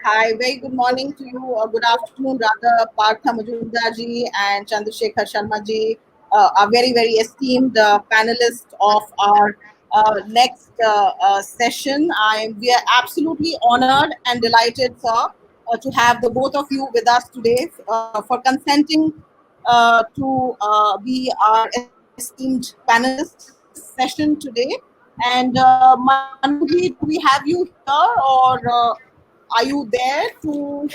Hi, very good morning to you, or good afternoon rather, Partha Majumdar ji and Chandrasekhar Sharma ji, are very, very esteemed panelists of our next session. We are absolutely honored and delighted, sir, to have the both of you with us today for consenting to be our esteemed panelists in this session today. And Manuji, do we have you here, or are you there to?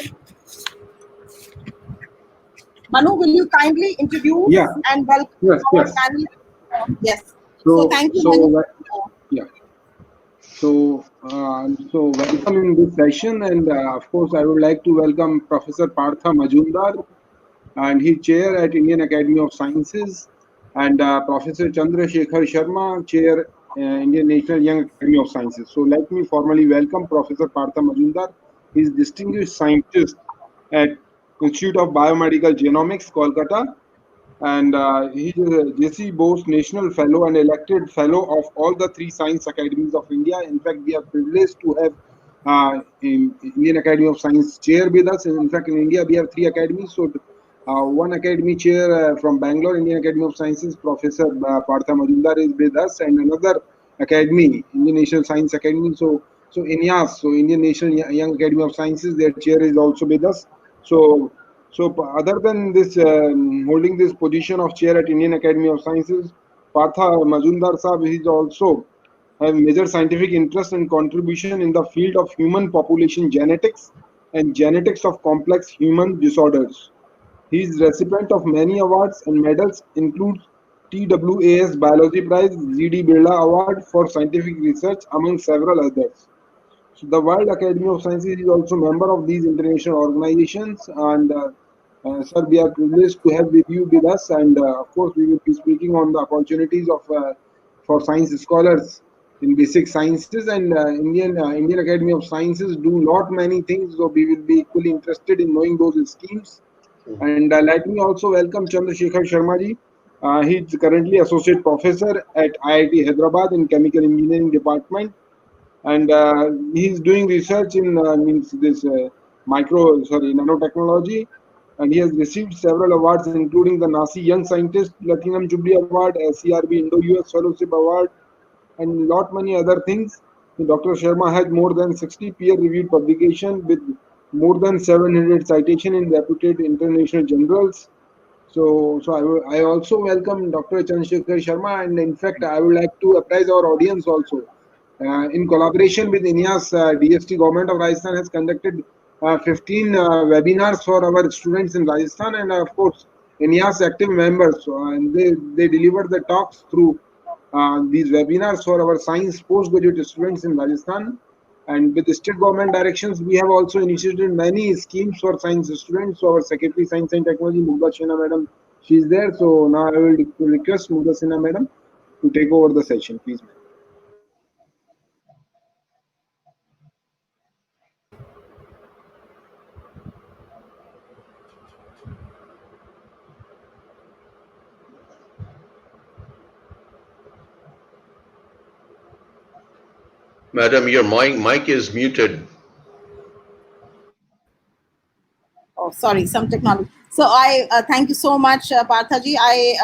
Manu, will you kindly introduce Yeah, and welcome yes, our yes. panel? Yes. So So, thank you, so, Manu. yeah. So welcome in this session, and of course, I would like to welcome Professor Partha Majumdar, and he chair at Indian Academy of Sciences, and Professor Chandrasekhar Sharma, chair Indian National Young Academy of Sciences. So let me formally welcome Professor Partha Majumdar. He is distinguished scientist at Institute of Biomedical Genomics, Kolkata, and he is a JC Bose National Fellow and elected Fellow of all the three Science Academies of India. In fact, we are privileged to have in Indian Academy of Science chair with us. In fact, in India, we have three academies. So, one academy chair from Bangalore, Indian Academy of Sciences, Professor Partha Majumdar is with us, and another academy, Indian National Science Academy. So INYAS, so Indian National Young Academy of Sciences, their chair is also with us. So other than this, holding this position of chair at Indian Academy of Sciences, Partha Majumdar Sahab is also have major scientific interest and contribution in the field of human population genetics and genetics of complex human disorders. He is recipient of many awards and medals, includes TWAS Biology Prize, ZD Birla Award for Scientific Research, among several others. So the World Academy of Sciences is also member of these international organizations, and sir, we are privileged to have with you with us, and of course, we will be speaking on the opportunities of for science scholars in basic sciences, and Indian Academy of Sciences do not many things, so we will be equally interested in knowing those schemes. And let me also welcome Chandrasekhar Sharma ji. He is currently associate professor at IIT Hyderabad in Chemical Engineering Department, and he's doing research in means this nanotechnology, and he has received several awards, including the Nasi Young Scientist Platinum Jubilee Award, SCRB Indo-US Fellowship Award, and lot many other things. Dr. Sharma has more than 60 peer-reviewed publications with more than 700 citations in reputed international journals. I also welcome Dr. Chandrasekhar Sharma, and in fact, I would like to apprise our audience also. In collaboration with INIAS, DST Government of Rajasthan has conducted 15 webinars for our students in Rajasthan, and of course, INIAS active members. And they delivered the talks through these webinars for our science postgraduate students in Rajasthan. And with the state government directions, we have also initiated many schemes for science students. So our Secretary Science and Technology, Mugdha Sinha Madam, she is there. So now I will request Mugdha Sinha Madam to take over the session, please. Madam, your mic is muted. Oh, sorry, some technology. So I thank you so much, Parthaji. I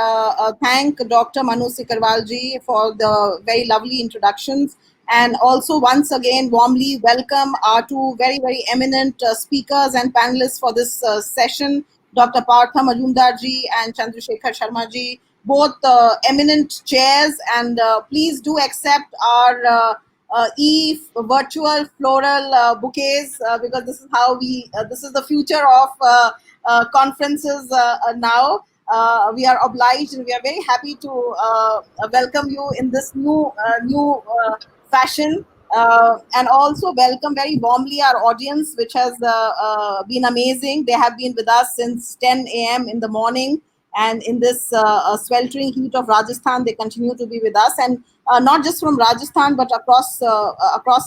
thank Dr. Manu Sikarwal ji for the very lovely introductions, and also once again warmly welcome our two very, very eminent speakers and panelists for this session, Dr. Partha Majumdar ji and Chandrasekhar Sharma ji, both eminent chairs, and please do accept our virtual floral bouquets, because this is how this is the future of conferences now. We are obliged, and we are very happy to welcome you in this new fashion, and also welcome very warmly our audience, which has been amazing. They have been with us since 10 a.m. in the morning, and in this sweltering heat of Rajasthan, they continue to be with us, and not just from Rajasthan, but across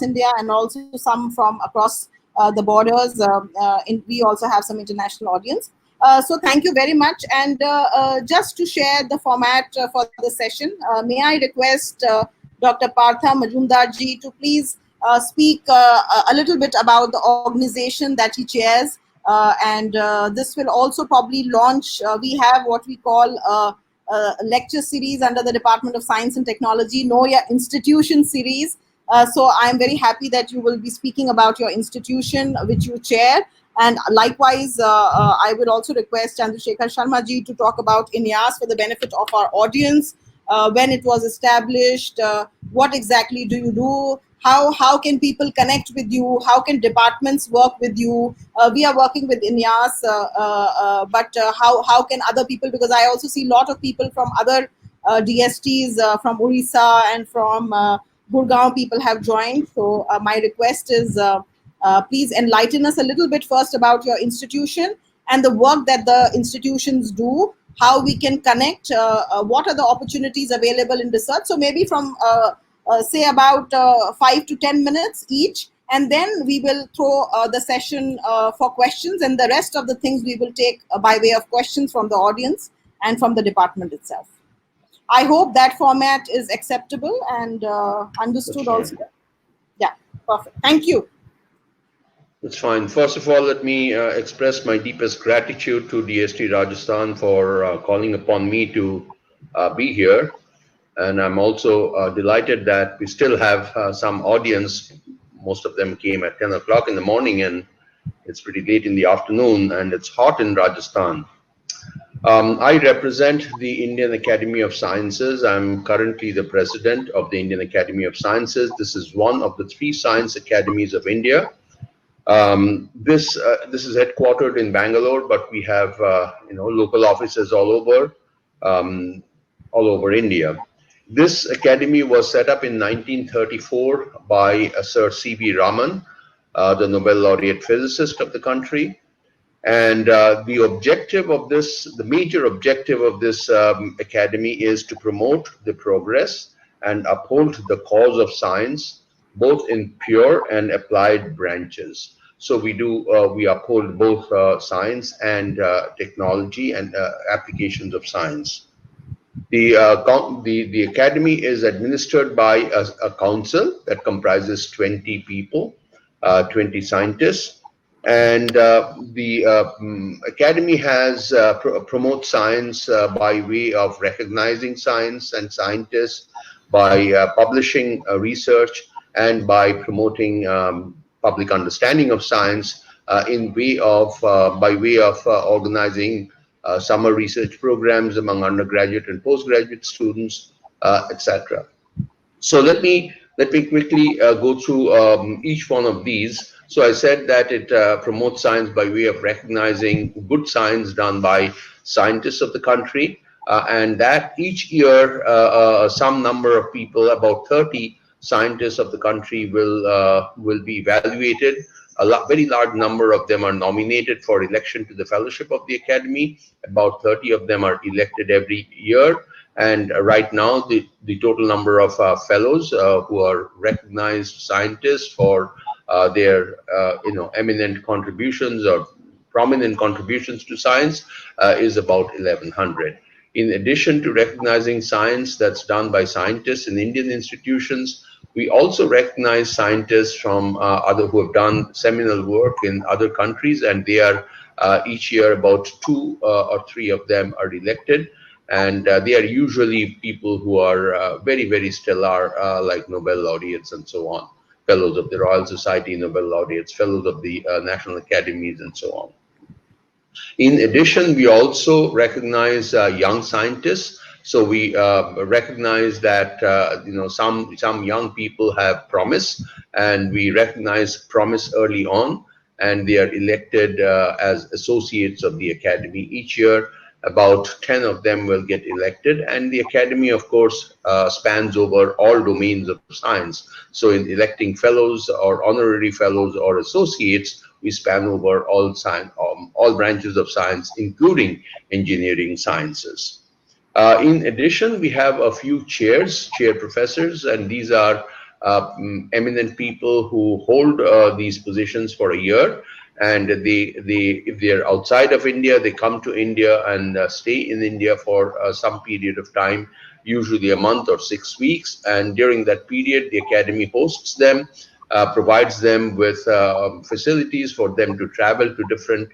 India, and also some from across the borders. We also have some international audience. So thank you very much. And just to share the format for the session, may I request Dr. Partha Majumdar ji to please speak a little bit about the organization that he chairs. And this will also probably launch, we have what we call a lecture series under the Department of Science and Technology, Know Your Institution series. So I'm very happy that you will be speaking about your institution, which you chair. And likewise, I would also request Chandrasekhar Sharma ji to talk about INEAS for the benefit of our audience. When it was established, what exactly do you do? How can people connect with you? How can departments work with you? We are working with INEAS, but how can other people? Because I also see a lot of people from other DSTs, from Orissa and from Gurgaon, people have joined. So my request is, please enlighten us a little bit first about your institution and the work that the institutions do, how we can connect, what are the opportunities available in research. So maybe from say about 5 to 10 minutes each, and then we will throw the session for questions, and the rest of the things we will take by way of questions from the audience and from the department itself. I hope that format is acceptable and understood also. Yeah, perfect. Thank you. That's fine. First of all, let me express my deepest gratitude to DST Rajasthan for calling upon me to be here. And I'm also delighted that we still have some audience. Most of them came at 10 o'clock in the morning, and it's pretty late in the afternoon, and it's hot in Rajasthan. I represent the Indian Academy of Sciences. I'm currently the president of the Indian Academy of Sciences. This is one of the 3 science academies of India. This is headquartered in Bangalore, but we have local offices all over India. This academy was set up in 1934 by Sir C.V. Raman, the Nobel laureate physicist of the country. And the objective of this, the major objective of this academy is to promote the progress and uphold the cause of science, both in pure and applied branches. So we uphold both science and technology and applications of science. The academy is administered by a council that comprises 20 people, 20 scientists, and the academy has promotes science by way of recognizing science and scientists, by publishing research, and by promoting public understanding of science by way of organizing summer research programs among undergraduate and postgraduate students, etc. So let me quickly go through each one of these. So I said that it promotes science by way of recognizing good science done by scientists of the country, and that each year some number of people, about 30 scientists of the country, will be evaluated. Very large number of them are nominated for election to the fellowship of the academy. About 30 of them are elected every year. And right now, the total number of fellows who are recognized scientists for their eminent contributions or prominent contributions to science is about 1,100. In addition to recognizing science that's done by scientists in Indian institutions, we also recognize scientists from who have done seminal work in other countries, and they are each year about 2 or 3 of them are elected. And they are usually people who are very, very stellar, like Nobel laureates and so on, fellows of the Royal Society, Nobel laureates, fellows of the national academies, and so on. In addition, we also recognize young scientists. So we recognize that some young people have promise, and we recognize promise early on, and they are elected as associates of the academy each year. About 10 of them will get elected, and the academy, of course, spans over all domains of science. So in electing fellows or honorary fellows or associates, we span over all science, all branches of science, including engineering sciences. In addition, we have a few chair professors, and these are eminent people who hold these positions for a year. And if they're outside of India, they come to India and stay in India for some period of time, usually a month or 6 weeks. And during that period, the academy hosts them. provides them with facilities for them to travel to different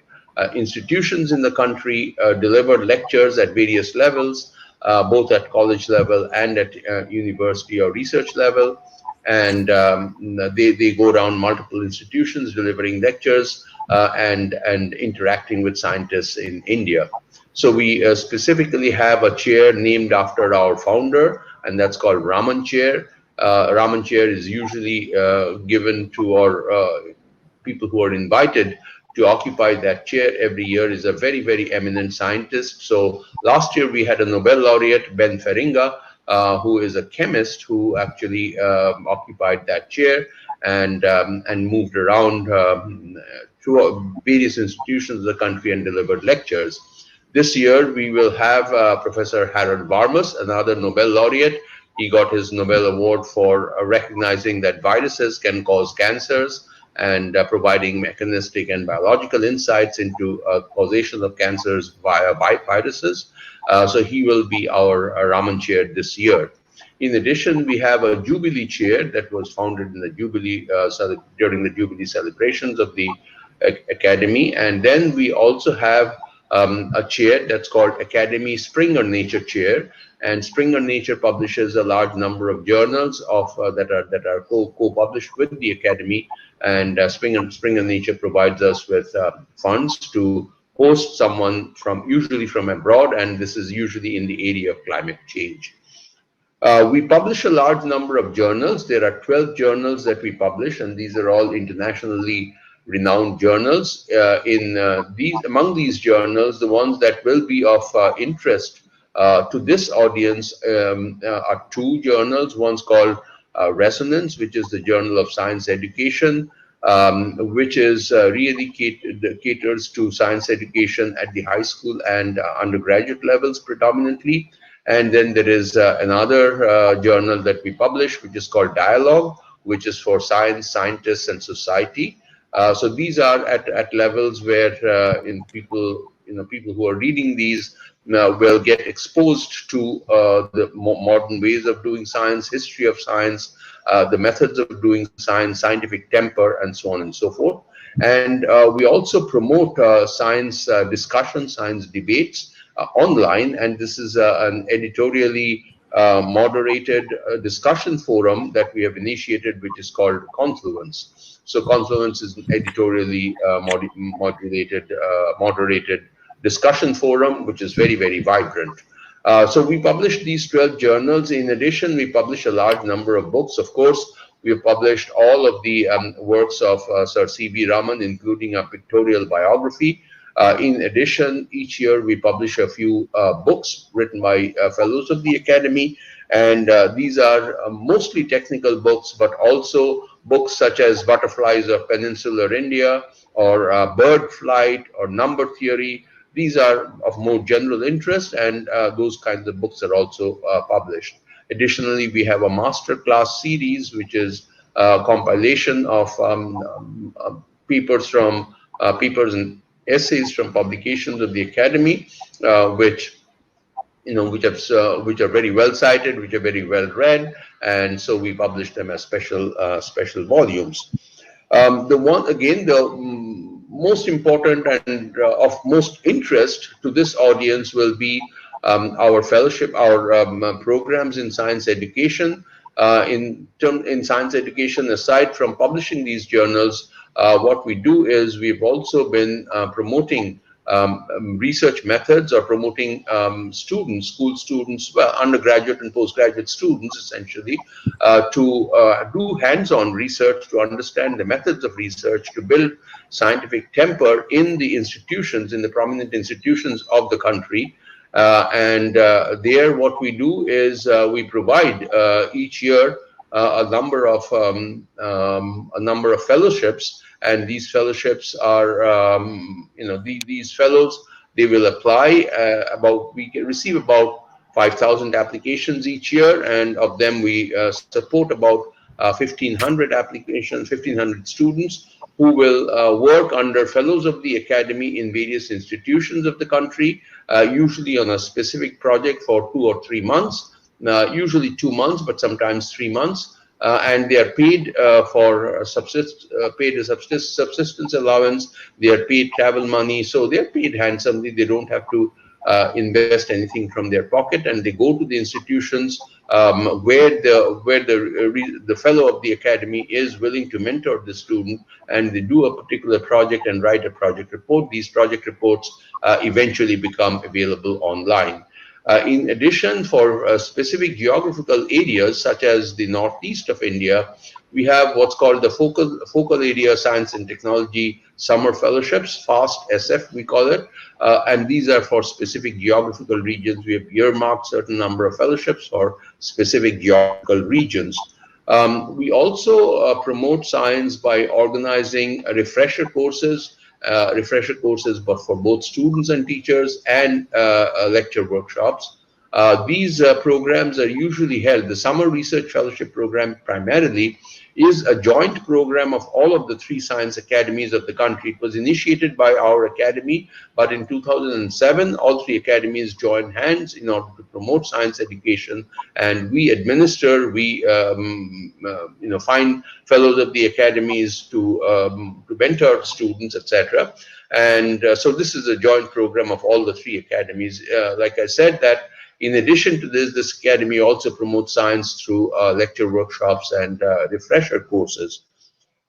institutions in the country, deliver lectures at various levels, both at college level and at university or research level. And they go around multiple institutions delivering lectures and interacting with scientists in India. So we specifically have a chair named after our founder, and that's called Raman Chair. Raman Chair is usually given to our people who are invited to occupy that chair every year is a very, very eminent scientist. So last year we had a Nobel laureate, Ben Feringa, who is a chemist who actually occupied that chair and moved around through various institutions of the country and delivered lectures. This year we will have Professor Harold Varmus, another Nobel laureate. He got his Nobel Award for recognizing that viruses can cause cancers and providing mechanistic and biological insights into causation of cancers via viruses. So he will be our Raman Chair this year. In addition, we have a Jubilee Chair that was founded in the Jubilee during the Jubilee celebrations of the Academy, and then we also have a chair that's called Academy Springer Nature Chair, and Springer Nature publishes a large number of journals that are co-published with the Academy, and Springer Nature provides us with funds to host someone usually from abroad, and this is usually in the area of climate change. We publish a large number of journals. There are 12 journals that we publish, and these are all internationally renowned journals. Among these journals, the ones that will be of interest to this audience are two journals. One's called Resonance, which is the Journal of Science Education, which is really caters to science education at the high school and undergraduate levels predominantly. And then there is another journal that we publish, which is called Dialogue, which is for science, scientists, and society. So these are at levels where people who are reading these will get exposed to the modern ways of doing science, history of science, the methods of doing science, scientific temper, and so on and so forth. And we also promote science discussion, science debates online, and this is an editorially moderated discussion forum that we have initiated, which is called Confluence. So Confluence is an editorially moderated discussion forum, which is very, very vibrant. So we publish these 12 journals. In addition, we publish a large number of books. Of course, we have published all of the works of Sir C.V. Raman, including a pictorial biography. In addition, each year we publish a few books written by fellows of the Academy, and these are mostly technical books, but also books such as Butterflies of Peninsular India, or Bird Flight, or Number Theory. These are of more general interest, and those kinds of books are also published. Additionally, we have a master class series, which is a compilation of papers and essays from publications of the Academy, which are very well cited, which are very well read, and so we publish them as special volumes. The most important and of most interest to this audience will be our fellowship, our programs in science education. In science education, aside from publishing these journals, what we do is we've also been promoting research methods, or promoting school students, well, undergraduate and postgraduate students, essentially, to do hands-on research, to understand the methods of research, to build scientific temper in the prominent institutions of the country. There, what we do is we provide each year a number of fellowships, and these fellowships are these fellows, they will apply we can receive about 5,000 applications each year, and of them we support about 1,500 applications, 1,500 students who will work under fellows of the Academy in various institutions of the country, usually on a specific project for 2 or 3 months, usually 2 months, but sometimes 3 months. and they are paid for paid a subsistence allowance. They are paid travel money, so they are paid handsomely. They don't have to invest anything from their pocket, and they go to the institutions where the fellow of the academy is willing to mentor the student, and they do a particular project and write a project report. These project reports eventually become available online. In addition, for specific geographical areas such as the northeast of India, we have what's called the focal area science and technology summer fellowships, FAST SF we call it, and these are for specific geographical regions. We have earmarked certain number of fellowships for specific geographical regions. We also promote science by organizing refresher courses, but for both students and teachers, and lecture workshops. These programs are usually held. The Summer Research Fellowship Program primarily is a joint program of all of the three science academies of the country. It was initiated by our academy, but in 2007, all three academies joined hands in order to promote science education, and we administer, find fellows of the academies to mentor students, etc. And so this is a joint program of all the three academies. Like I said, that in addition to this academy also promotes science through lecture workshops and refresher courses.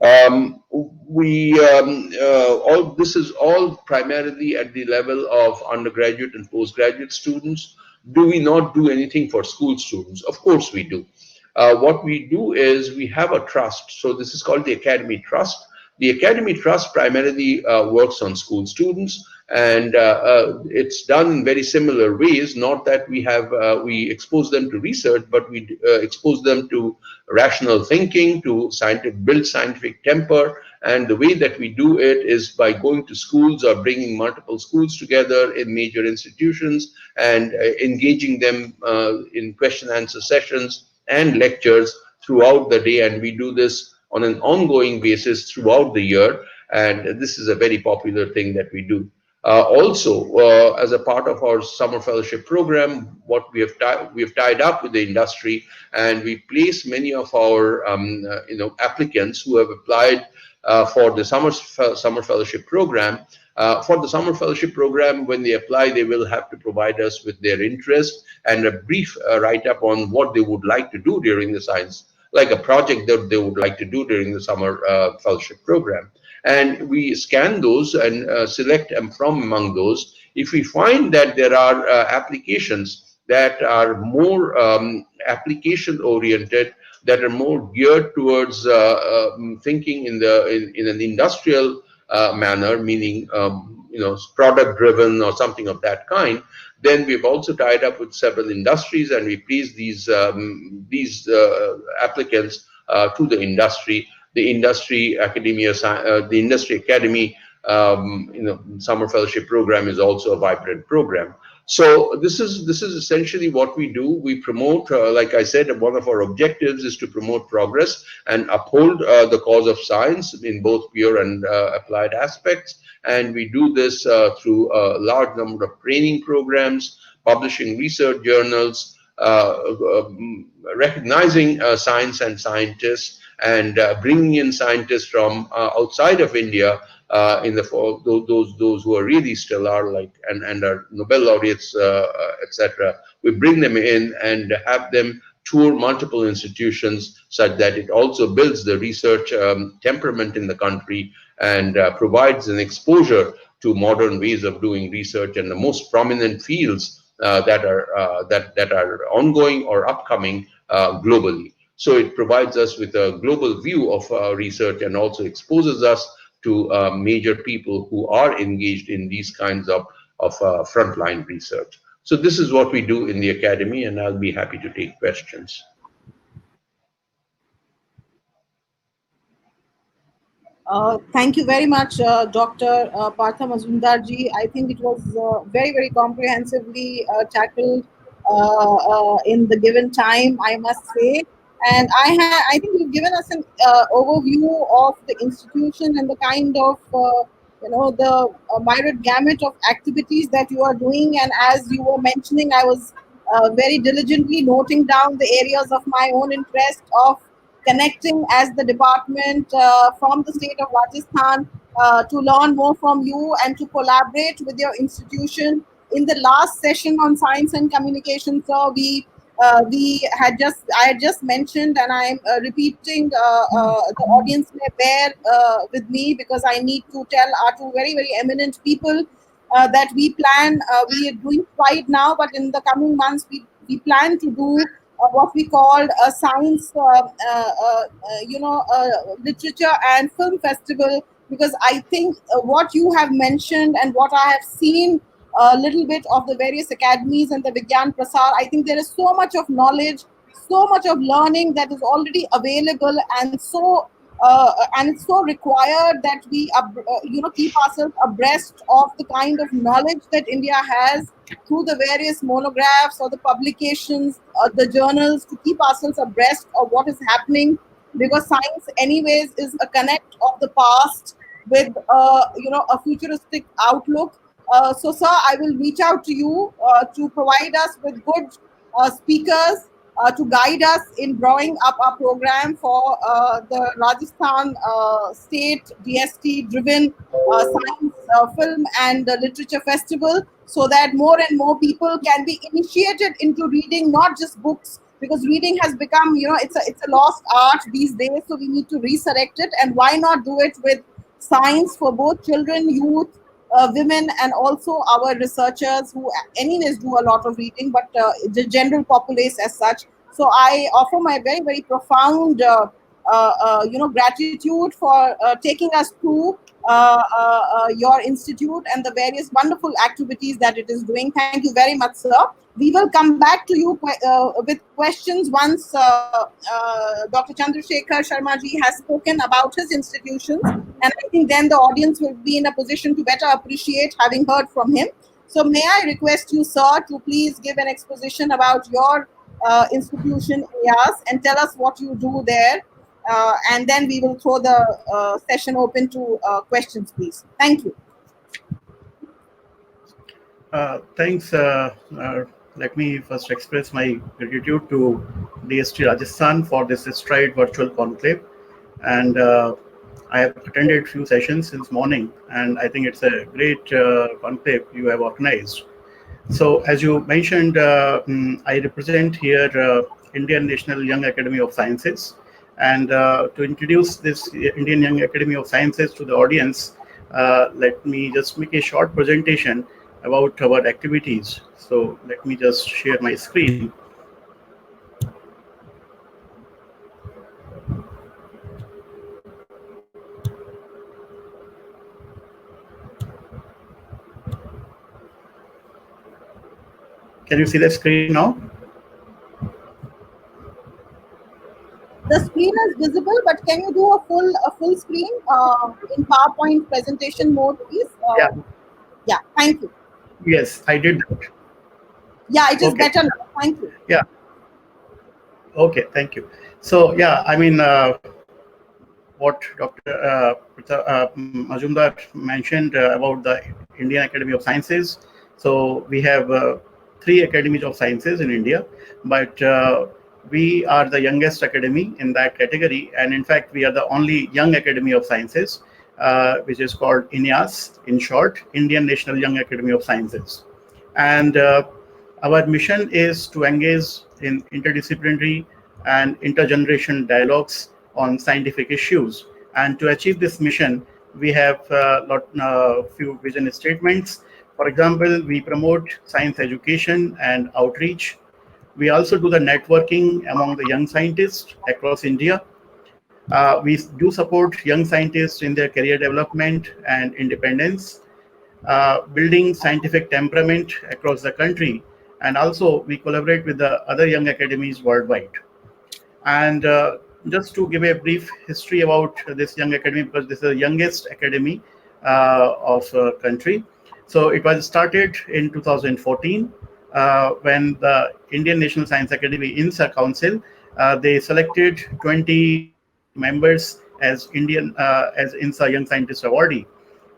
All this is all primarily at the level of undergraduate and postgraduate students. Do we not do anything for school students? Of course we do. What we do is we have a trust. So this is called the Academy Trust. The Academy Trust primarily works on school students, and it's done in very similar ways. Not that we expose them to research, but we expose them to rational thinking, to build scientific temper. And the way that we do it is by going to schools or bringing multiple schools together in major institutions and engaging them in question answer sessions and lectures throughout the day. And we do this on an ongoing basis throughout the year, and this is a very popular thing that we do. Also, as a part of our summer fellowship program, what we have tied up with the industry, and we place many of our applicants who have applied for the summer fellowship program. For the summer fellowship program, when they apply, they will have to provide us with their interest and a brief write-up on what they would like to do during the science, like a project that they would like to do during the summer fellowship program. And we scan those and select from among those. If we find that there are applications that are more application oriented, that are more geared towards thinking in an industrial manner, meaning product driven or something of that kind, then we've also tied up with several industries, and we place these applicants to the industry. The industry academy summer fellowship program is also a vibrant program. So this is essentially what we do. We promote, like I said, one of our objectives is to promote progress and uphold the cause of science in both pure and applied aspects. And we do this through a large number of training programs, publishing research journals, recognizing science and scientists, and bringing in scientists from outside of India, those who are really stellar, and are Nobel laureates, etc. We bring them in and have them tour multiple institutions, such that it also builds the research temperament in the country and provides an exposure to modern ways of doing research and the most prominent fields that are ongoing or upcoming globally. So it provides us with a global view of research and also exposes us to major people who are engaged in these kinds of frontline research. So this is what we do in the academy, and I'll be happy to take questions. Thank you very much, Dr. Partha Majumdarji. I think it was very, very comprehensively tackled in the given time, I must say. And I think you've given us an overview of the institution and the kind of the myriad gamut of activities that you are doing. And as you were mentioning, I was very diligently noting down the areas of my own interest of connecting as the department from the state of Rajasthan to learn more from you and to collaborate with your institution. In the last session on science and communication, sir, I had just mentioned, and I'm repeating. The audience may bear with me because I need to tell our two very very eminent people that we are doing right now, but in the coming months we plan to do what we called a science, literature and film festival, because I think what you have mentioned and what I have seen a little bit of the various academies and the Vigyan Prasar, I think there is so much of knowledge, so much of learning that is already available, and it's so required that we keep ourselves abreast of the kind of knowledge that India has through the various monographs or the publications, the journals, to keep ourselves abreast of what is happening, because science anyways is a connect of the past with a futuristic outlook. So sir, I will reach out to you to provide us with good speakers to guide us in drawing up our program for the Rajasthan State DST driven science, film and literature festival, so that more and more people can be initiated into reading not just books, because reading has become, it's a lost art these days, so we need to resurrect it. And why not do it with science for both children, youth, women, and also our researchers who anyways do a lot of reading, but the general populace as such. So I offer my very very profound gratitude for taking us through your institute and the various wonderful activities that it is doing. Thank you very much, sir. We will come back to you with questions once Dr. Chandrasekhar Sharma ji has spoken about his institutions, and I think then the audience will be in a position to better appreciate having heard from him. So may I request you, sir, to please give an exposition about your institution, IAS, and tell us what you do there, and then we will throw the session open to questions, please. Thank you. Thanks. Let me first express my gratitude to DST Rajasthan for this Stride virtual conclave, and I have attended few sessions since morning, and I think it's a great conclave you have organized. So as you mentioned, I represent here Indian National Young Academy of Sciences, and to introduce this Indian Young Academy of Sciences to the audience, let me just make a short presentation about our activities. So let me just share my screen. Can you see the screen now? The screen is visible, but can you do a full screen in PowerPoint presentation mode, please? Yeah. Yeah, thank you. Yes, I did that. Yeah, it is Okay. better now. Thank you. Yeah. Okay, thank you. So yeah, I mean, what Dr. Majumdar mentioned about the Indian Academy of Sciences. So we have 3 academies of sciences in India, but we are the youngest academy in that category, and in fact we are the only young academy of sciences, which is called INYAS, in short, Indian National Young Academy of Sciences. And our mission is to engage in interdisciplinary and intergeneration dialogues on scientific issues. And to achieve this mission, we have few vision statements. For example, we promote science education and outreach. We also do the networking among the young scientists across India. We do support young scientists in their career development and independence, building scientific temperament across the country. And also we collaborate with the other young academies worldwide. And just to give a brief history about this young academy, because this is the youngest academy of country. So it was started in 2014 when the Indian National Science Academy INSA Council, they selected 20 members as INSA Young Scientist Awardee.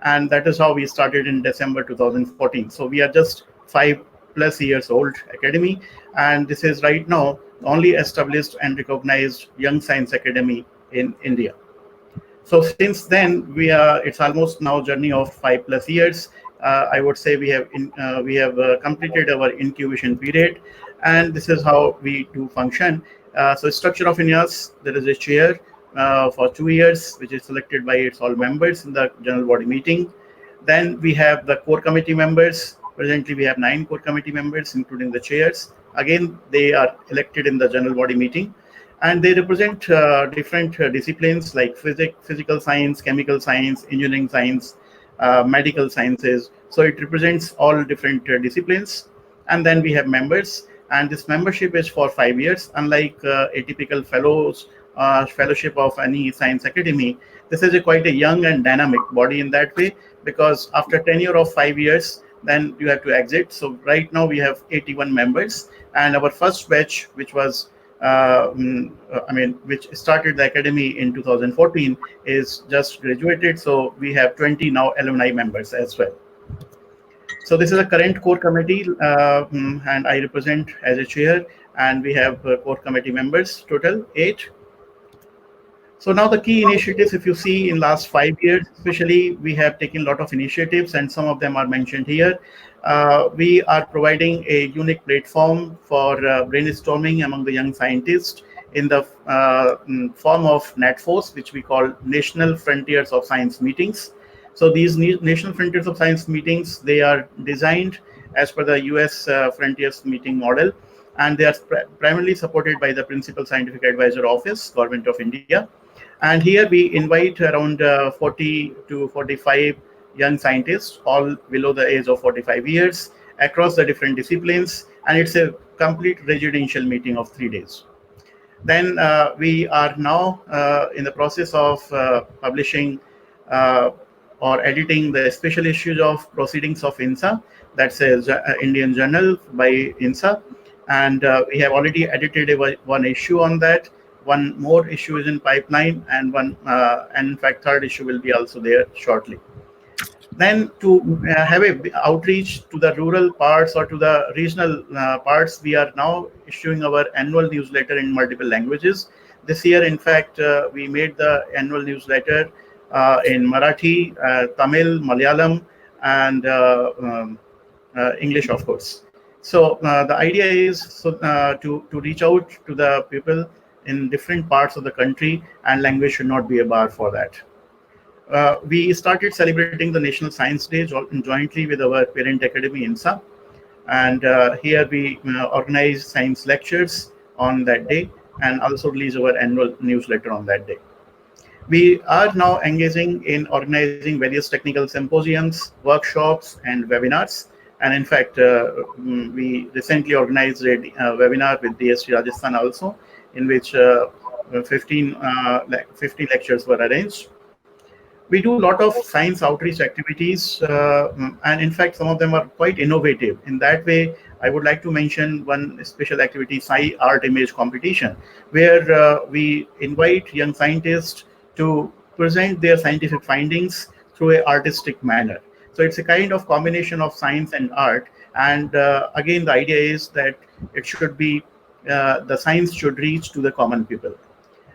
And that is how we started in December 2014. So we are just 5+ plus years old academy, and this is right now the only established and recognized young science academy in India. So since then, it's almost now journey of 5+ years. I would say we have completed our incubation period, and this is how we do function. So structure of INEAS, there is a chair for 2 years, which is selected by its all members in the general body meeting. Then we have the core committee members. Presently, we have 9 core committee members, including the chairs. Again, they are elected in the general body meeting, and they represent different disciplines like physical science, chemical science, engineering science, medical sciences. So it represents all different disciplines. And then we have members, and this membership is for 5 years. Unlike a typical fellowship of any science academy, this is quite a young and dynamic body in that way, because after tenure of 5 years, then you have to exit. So right now we have 81 members, and our first batch, which was which started the academy in 2014, is just graduated. So we have 20 now alumni members as well. So this is a current core committee, and I represent as a chair, and we have core committee members, total 8. So now the key initiatives, if you see in last 5 years, especially, we have taken a lot of initiatives, and some of them are mentioned here. We are providing a unique platform for brainstorming among the young scientists in the form of NatForce, which we call National Frontiers of Science Meetings. So these National Frontiers of Science Meetings, they are designed as per the US Frontiers meeting model, and they are primarily supported by the Principal Scientific Advisor Office, Government of India. And here we invite around 40 to 45 young scientists, all below the age of 45 years, across the different disciplines, and it's a complete residential meeting of 3 days. Then we are now in the process of publishing or editing the special issues of Proceedings of INSA, that's a Indian journal by INSA, and we have already edited one issue on that. One more issue is in pipeline, and in fact, third issue will be also there shortly. Then to have a outreach to the rural parts or to the regional parts, we are now issuing our annual newsletter in multiple languages. This year, in fact, we made the annual newsletter in Marathi, Tamil, Malayalam, and English, of course. So the idea is to reach out to the people in different parts of the country, and language should not be a bar for that. We started celebrating the National Science Day jointly with our parent academy, INSA. And here we organize science lectures on that day, and also release our annual newsletter on that day. We are now engaging in organizing various technical symposiums, workshops, and webinars. And in fact, we recently organized a webinar with DST Rajasthan also, in which 15 lectures were arranged. We do a lot of science outreach activities, and in fact, some of them are quite innovative. In that way, I would like to mention one special activity, Sci Art Image Competition, where we invite young scientists to present their scientific findings through an artistic manner. So it's a kind of combination of science and art. And again, the idea is that it should be, the science should reach to the common people.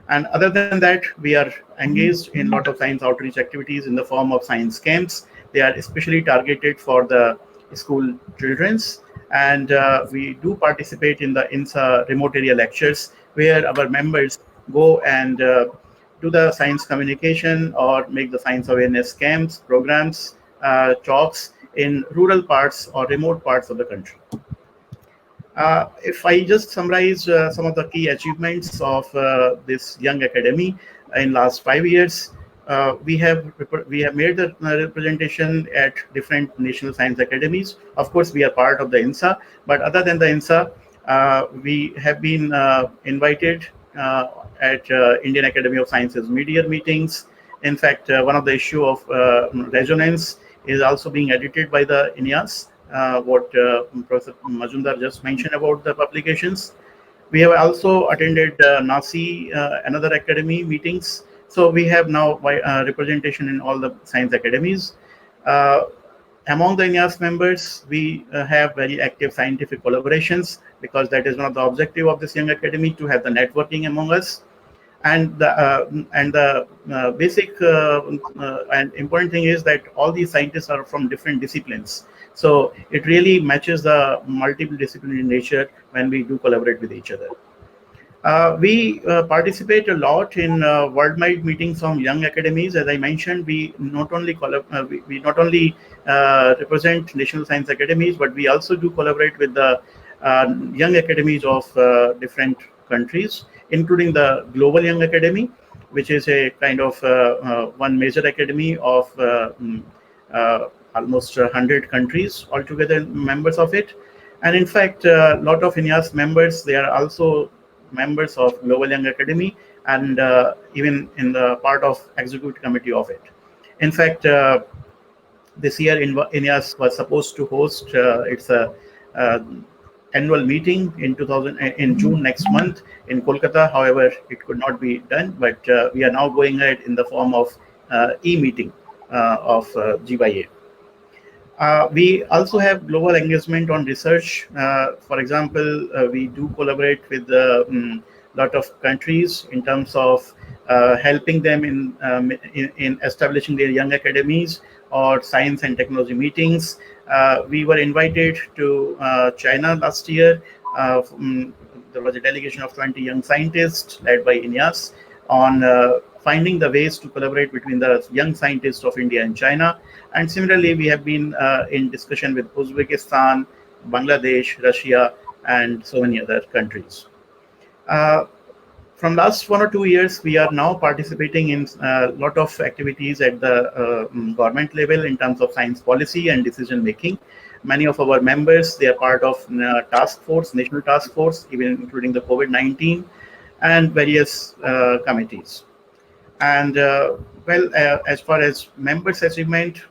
And other than that, we are engaged in a lot of science outreach activities in the form of science camps. They are especially targeted for the school children's. And we do participate in the INSA remote area lectures, where our members go and do the science communication or make the science awareness camps, programs, talks in rural parts or remote parts of the country. If I just summarize some of the key achievements of this young academy in last 5 years, we have made the representation at different national science academies. Of course, we are part of the INSA, but other than the INSA, we have been invited at Indian Academy of Sciences media meetings. In fact, one of the issue of resonance is also being edited by the INEAS. What Professor Majumdar just mentioned about the publications. We have also attended NASI, another academy meetings. So we have now representation in all the science academies. Among the INEAS members, we have very active scientific collaborations, because that is one of the objective of this young academy, to have the networking among us. And the basic and important thing is that all these scientists are from different disciplines. So it really matches the multiple disciplinary nature when we do collaborate with each other. We participate a lot in worldwide meetings from young academies. As I mentioned, we not only represent national science academies, but we also do collaborate with the young academies of different countries, including the Global Young Academy, which is a kind of one major academy of almost 100 countries altogether, members of it. And in fact, a lot of INEAS members, they are also members of Global Young Academy, and even in the part of executive committee of it. In fact, this year INEAS was supposed to host its annual meeting in June next month in Kolkata. However, it could not be done, but we are now going ahead in the form of e-meeting of GYA. We also have global engagement on research. For example, we do collaborate with a lot of countries in terms of helping them in establishing their young academies or science and technology meetings. We were invited to China last year. There was a delegation of 20 young scientists led by INEAS on finding the ways to collaborate between the young scientists of India and China. And similarly, we have been in discussion with Uzbekistan, Bangladesh, Russia, and so many other countries. From last 1 or 2 years, we are now participating in a lot of activities at the government level in terms of science policy and decision making. Many of our members, they are part of task force, national task force, even including the COVID-19 and various committees. And as far as members' achievement,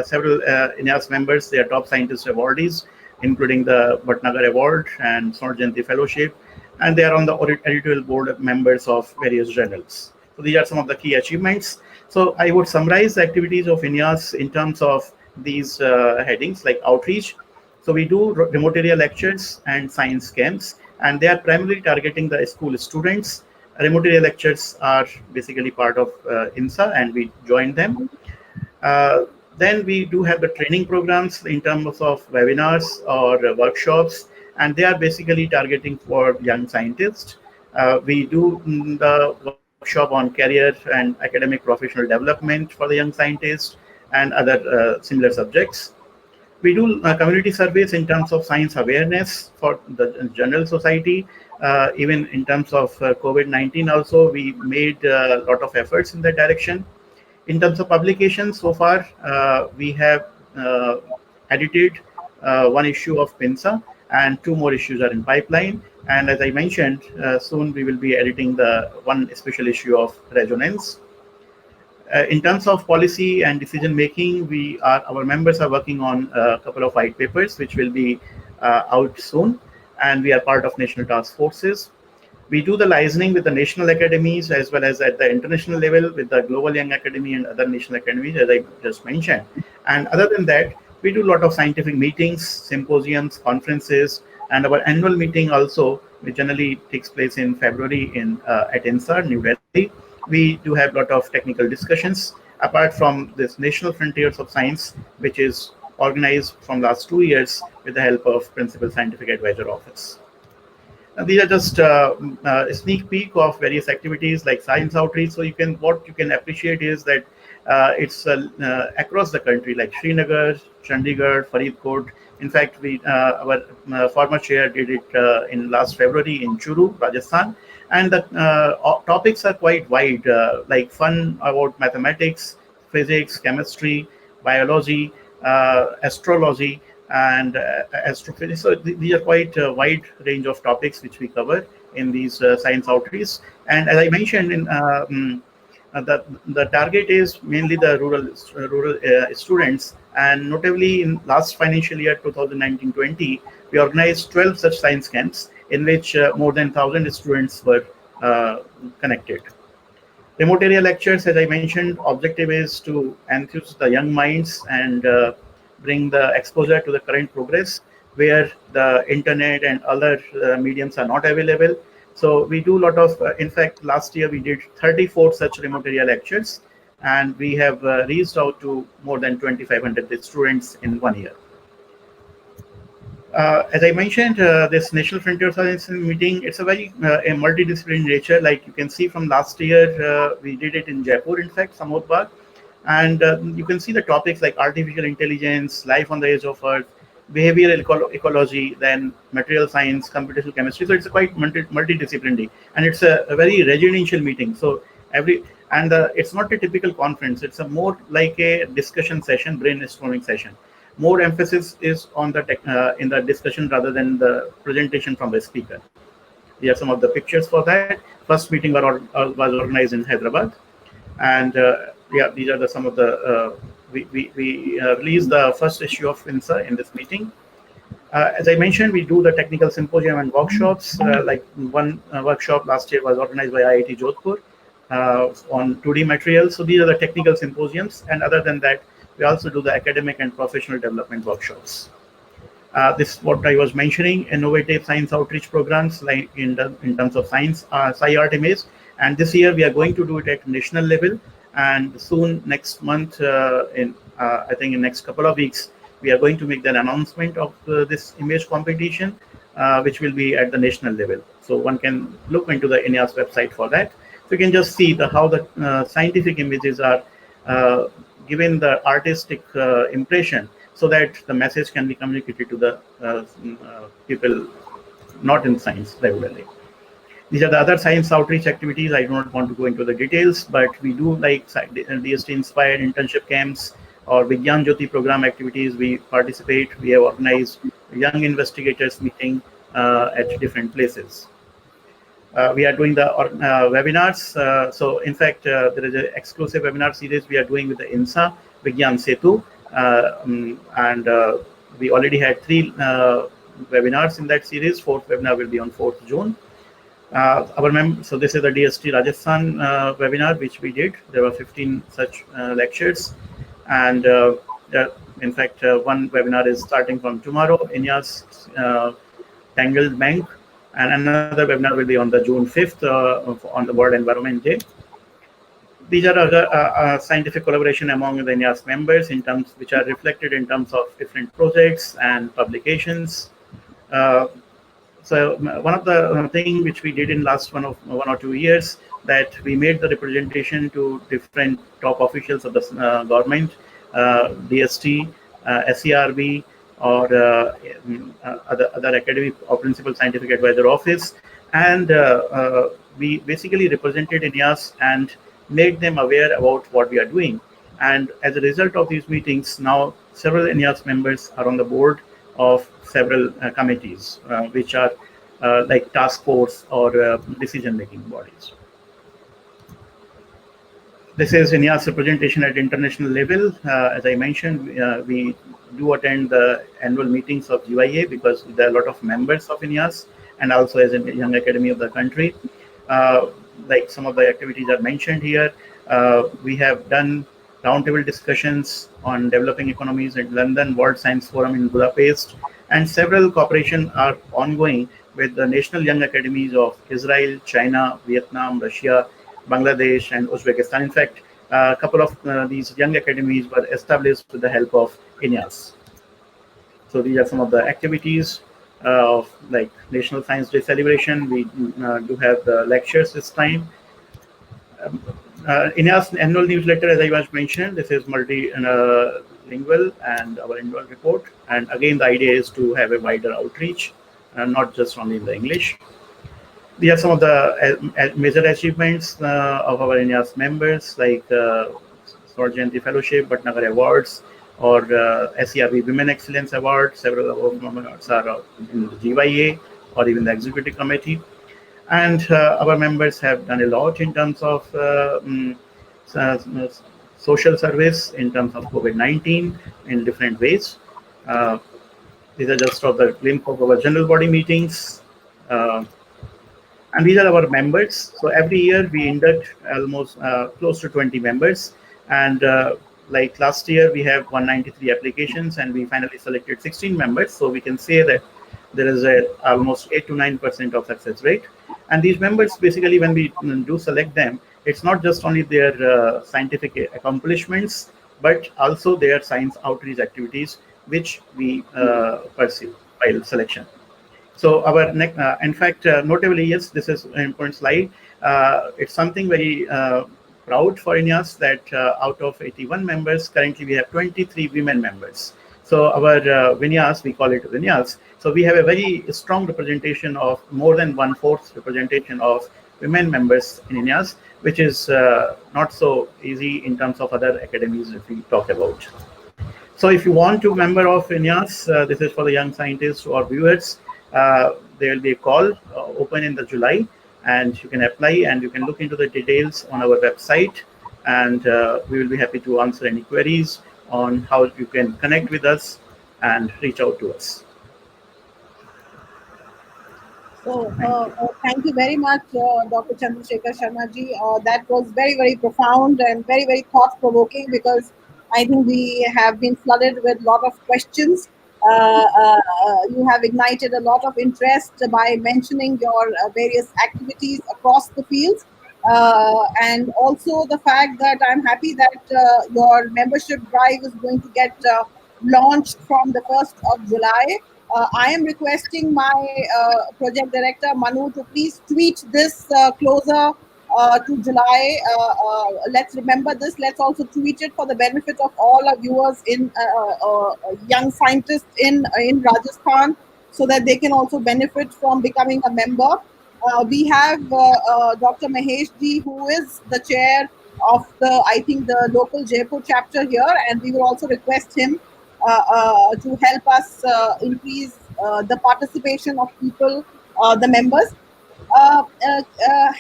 several INEAS members, they are top scientist awardees, including the Bhatnagar Award and Swart Jayanti Fellowship, and they are on the editorial board members of various journals. So these are some of the key achievements. So I would summarize the activities of INEAS in terms of these headings like outreach. So we do remote area lectures and science camps, and they are primarily targeting the school students. Remote area lectures are basically part of INSA, and we join them. Then we do have the training programs in terms of webinars or workshops, and they are basically targeting for young scientists. We do the workshop on career and academic professional development for the young scientists and other similar subjects. We do community surveys in terms of science awareness for the general society. Even in terms of COVID-19 also, we made a lot of efforts in that direction. In terms of publications, so far, we have edited one issue of PINSA, and 2 more issues are in pipeline. And as I mentioned, soon we will be editing the one special issue of Resonance. In terms of policy and decision making, our members are working on a couple of white papers, which will be out soon, and we are part of national task forces. We do the liaising with the national academies as well as at the international level with the Global Young Academy and other national academies, as I just mentioned. And other than that, we do a lot of scientific meetings, symposiums, conferences, and our annual meeting also, which generally takes place in February at INSA, New Delhi. We do have a lot of technical discussions, apart from this National Frontiers of Science, which is organized from last 2 years with the help of Principal Scientific Advisor Office. And these are just a sneak peek of various activities like science outreach. So what you can appreciate is that it's across the country, like Srinagar, Chandigarh, Faridkot. In fact, our former chair did it in last February in Churu, Rajasthan. And the topics are quite wide, like fun about mathematics, physics, chemistry, biology, astrology, and astrophysics. So these are quite a wide range of topics which we cover in these science outreach. And as I mentioned, the target is mainly the rural students. And notably, in last financial year 2019-20, we organized 12 such science camps in which more than 1,000 students were connected. Remote area lectures, as I mentioned, objective is to enthuse the young minds and bring the exposure to the current progress where the internet and other mediums are not available. So we do a lot of, in fact, last year we did 34 such remote area lectures, and we have reached out to more than 2,500 students in 1 year. As I mentioned, this National Frontier Science meeting, it's a very a multidisciplinary nature. Like you can see from last year, we did it in Jaipur, in fact, Samod Bagh. And you can see the topics like artificial intelligence, life on the edge of Earth, behavioral ecology, then material science, computational chemistry. So it's a quite multidisciplinary, and it's a very residential meeting. So it's not a typical conference. It's a more like a discussion session, brainstorming session. More emphasis is on the in the discussion rather than the presentation from the speaker. Here are some of the pictures for that. First meeting was organized in Hyderabad, and yeah, these are some of the we released the first issue of INSA in this meeting. As I mentioned, we do the technical symposium and workshops. Like one workshop last year was organized by IIT Jodhpur on 2D materials. So these are the technical symposiums, and other than that, we also do the academic and professional development workshops. This is what I was mentioning, innovative science outreach programs like in terms of science, Sci-Artemis. And this year we are going to do it at national level. And soon, next month, I think in next couple of weeks, we are going to make the announcement of this image competition, which will be at the national level. So one can look into the INEAS website for that. So you can just see how the scientific images are given the artistic impression, so that the message can be communicated to the people not in science regularly. These are the other science outreach activities. I do not want to go into the details, but we do like DST inspired internship camps or Vigyan Jyoti program activities. We participate. We have organized young investigators meeting at different places. We are doing the webinars. So in fact, there is an exclusive webinar series we are doing with the INSA, Vigyan Setu. And we already had 3 webinars in that series. 4th webinar will be on 4th June. So this is the DST Rajasthan webinar, which we did. There were 15 such lectures. And in fact, one webinar is starting from tomorrow, INEAS Tangled Bank. And another webinar will be on the June 5th on the World Environment Day. These are other scientific collaboration among the INEAS members in terms which are reflected in terms of different projects and publications. So one of the thing which we did in last one or 2 years, that we made the representation to different top officials of the government, DST, SERB, or other academic or principal scientific advisor office, and we basically represented INEAS and made them aware about what we are doing. And as a result of these meetings, now several INEAS members are on the board of several committees, which are like task force or decision-making bodies. This is INEAS representation at international level. As I mentioned, we do attend the annual meetings of GYA because there are a lot of members of INEAS, and also as a young academy of the country. Like some of the activities are mentioned here. We have done roundtable discussions on developing economies in London, World Science Forum in Budapest, and several cooperation are ongoing with the national young academies of Israel, China, Vietnam, Russia, Bangladesh, and Uzbekistan. In fact, a couple of these young academies were established with the help of INEAS. So these are some of the activities of like National Science Day celebration. We do have the lectures this time. INEAS annual newsletter, as I was mentioned, this is multilingual and our annual report. And again, the idea is to have a wider outreach, not just only in the English. These are some of the major achievements of our INEAS members, like Sword Jayanti Fellowship, Bhatnagar Awards, or SERB Women Excellence Award. Several of them are in the GYA or even the Executive Committee. And our members have done a lot in terms of social service, in terms of COVID-19 in different ways. These are just of the glimpse of our general body meetings. And these are our members. So every year we induct almost close to 20 members. And Like last year, we have 193 applications, and we finally selected 16 members. So we can say that there is a almost 8 to 9% of success rate. And these members, basically, when we do select them, it's not just only their scientific accomplishments, but also their science outreach activities, which we pursue while selection. So our next, in fact, notably, yes, this is an important slide. It's something very proud for INEAS that out of 81 members, currently we have 23 women members. So our Vinyas, we call it Vinyas. So we have a very strong representation of more than 1/4 representation of women members in INEAS, which is not so easy in terms of other academies if we talk about. So if you want to be a member of INEAS, this is for the young scientists or viewers. There will be a call open in the July, and you can apply and you can look into the details on our website, and we will be happy to answer any queries on how you can connect with us and reach out to us. So thank you very much, Dr. Chandrasekhar Sharma ji. That was very, very profound and very, very thought-provoking, because I think we have been flooded with a lot of questions. You have ignited a lot of interest by mentioning your various activities across the fields. And also the fact that I'm happy that your membership drive is going to get launched from the 1st of July. I am requesting my project director, Manu, to please tweet this closer to July. Let's remember this. Let's also tweet it for the benefit of all our viewers in young scientists in Rajasthan, so that they can also benefit from becoming a member. We have Dr. Mahesh ji, who is the chair of the local Jaipur chapter here, and we will also request him to help us increase the participation of people, the members.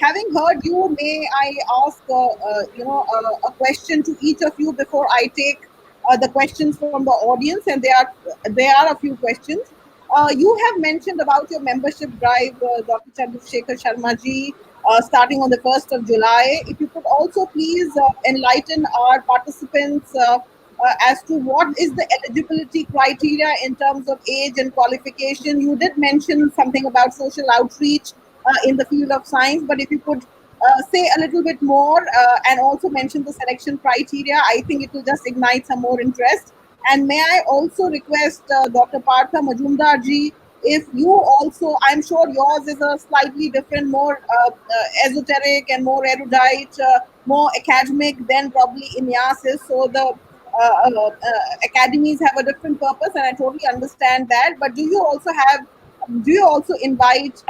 Having heard you, may I ask a question to each of you before I take the questions from the audience? And there are a few questions. You have mentioned about your membership drive, Dr. Chandrasekhar Sharma ji, starting on the 1st of July. If you could also please enlighten our participants as to what is the eligibility criteria in terms of age and qualification. You did mention something about social outreach in the field of science, but if you could say a little bit more and also mention the selection criteria, I think it will just ignite some more interest. And may I also request Dr. Partha Majumdar ji, if you also, I'm sure yours is a slightly different, more esoteric and more erudite, more academic than probably INEAS is. So the academies have a different purpose, and I totally understand that. But do you also invite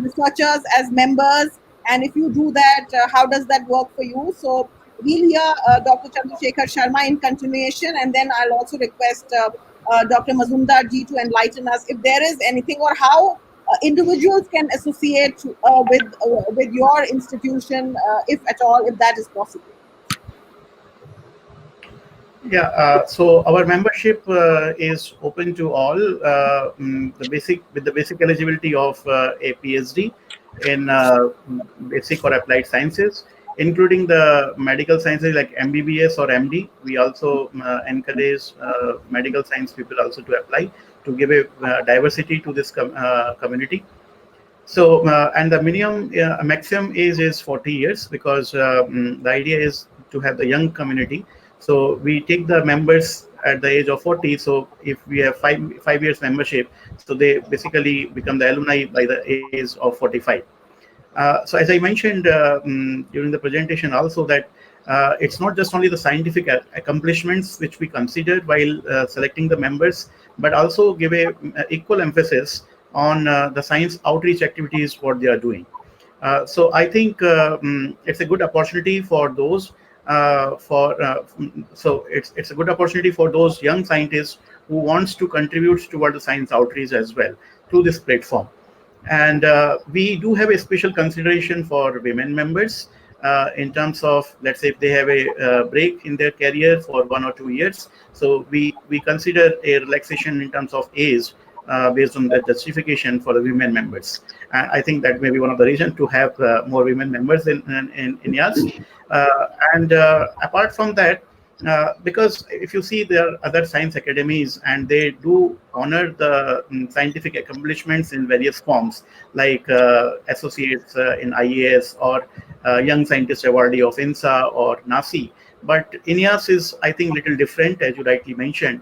researchers as members? And if you do that, how does that work for you? So we'll hear Dr. Chandrasekhar Sharma in continuation, and then I'll also request Dr. Majumdar ji to enlighten us if there is anything, or how individuals can associate with your institution, if at all, if that is possible. Yeah, so our membership is open to all, with the basic eligibility of a PhD in basic or applied sciences, including the medical sciences like MBBS or MD. We also encourage medical science people also to apply, to give a diversity to this community. So, and the maximum age is 40 years, because the idea is to have the young community. So we take the members at the age of 40. So if we have five years membership, so they basically become the alumni by the age of 45. So as I mentioned during the presentation also, that it's not just only the scientific accomplishments which we consider while selecting the members, but also give a equal emphasis on the science outreach activities what they are doing. So I think it's a good opportunity for those so it's a good opportunity for those young scientists who wants to contribute toward the science outreach as well through this platform. And we do have a special consideration for women members in terms of, let's say, if they have a break in their career for 1 or 2 years. So we consider a relaxation in terms of age based on the justification for the women members. I think that may be one of the reasons to have more women members in INEAS. And apart from that, Because if you see, there are other science academies and they do honor the scientific accomplishments in various forms, like associates in IAS or Young Scientist Awardee of INSA or NASI. But INEAS is, I think, little different, as you rightly mentioned.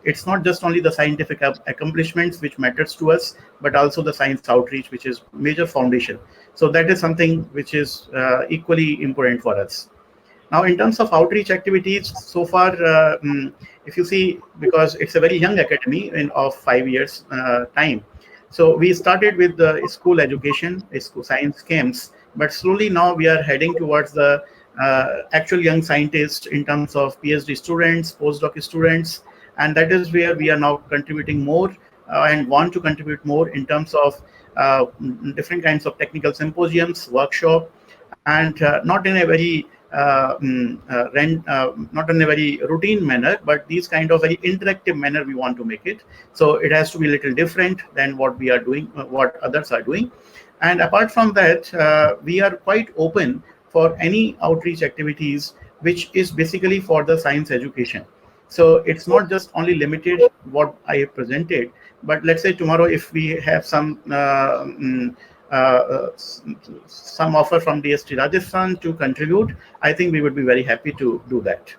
It's not just only the scientific accomplishments which matters to us, but also the science outreach, which is major foundation. So that is something which is equally important for us. Now, in terms of outreach activities, so far, if you see, because it's a very young academy of 5 years time, so we started with the school education, school science camps, but slowly now we are heading towards the actual young scientists in terms of PhD students, postdoc students, and that is where we are now contributing more and want to contribute more in terms of different kinds of technical symposiums, workshop, and not in a very not in a very routine manner, but these kind of very interactive manner we want to make it. So it has to be a little different than what we are doing, what others are doing. And apart from that, we are quite open for any outreach activities, which is basically for the science education. So it's not just only limited what I have presented, but let's say tomorrow if we have some offer from DST Rajasthan to contribute, I think we would be very happy to do that.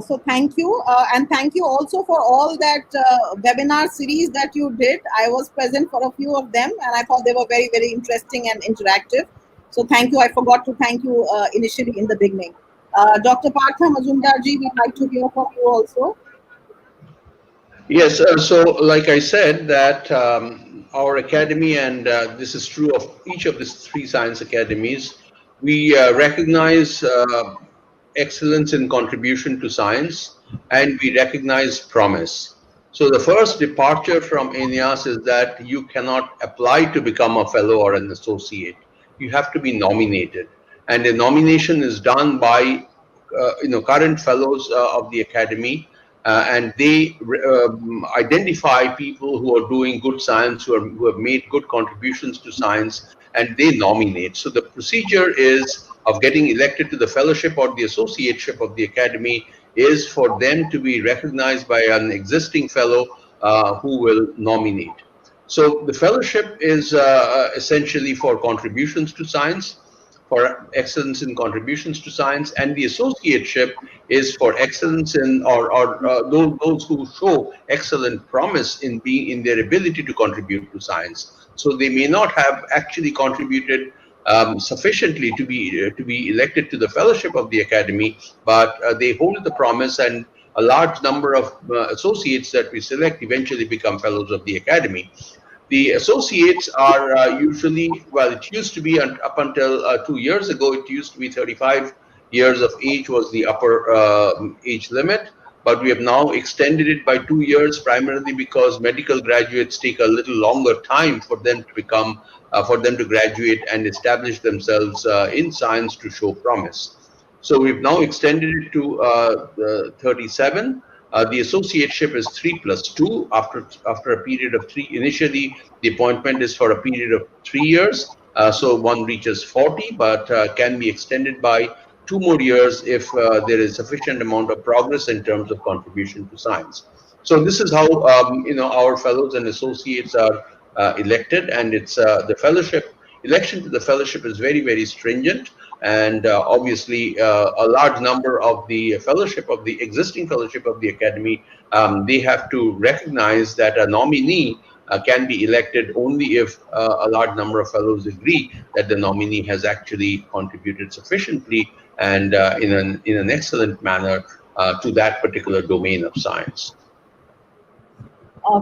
So thank you, and thank you also for all that webinar series that you did. I was present for a few of them, and I thought they were very, very interesting and interactive. So thank you. I forgot to thank you initially in the beginning. Dr. Partha Majumdar ji, we'd like to hear from you also. Yes, so like I said, that our academy, and this is true of each of these 3 science academies, we recognize excellence in contribution to science, and we recognize promise. So the first departure from INEAS is that you cannot apply to become a fellow or an associate. You have to be nominated, and the nomination is done by current fellows of the academy. And they identify people who are doing good science, who have made good contributions to science, and they nominate. So the procedure is of getting elected to the fellowship or the associateship of the academy is for them to be recognized by an existing fellow who will nominate. So the fellowship is essentially for contributions to science, for excellence in contributions to science, and the associateship is for excellence in or those who show excellent promise in their ability to contribute to science. So they may not have actually contributed sufficiently to be elected to the fellowship of the academy, but they hold the promise, and a large number of associates that we select eventually become fellows of the academy. The associates are usually, well, it used to be up until 2 years ago, it used to be 35 years of age was the upper age limit, but we have now extended it by 2 years, primarily because medical graduates take a little longer time for them to become, for them to graduate and establish themselves in science to show promise. So we've now extended it to 37. The associateship is 3+2 after a period of 3. Initially, the appointment is for a period of 3 years, so one reaches 40, but can be extended by 2 more years if there is sufficient amount of progress in terms of contribution to science. So this is how our fellows and associates are elected, and it's the fellowship. Election to the fellowship is very, very stringent, and obviously a large number of the fellowship of the existing fellowship of the academy, they have to recognize that a nominee can be elected only if a large number of fellows agree that the nominee has actually contributed sufficiently and in an excellent manner to that particular domain of science.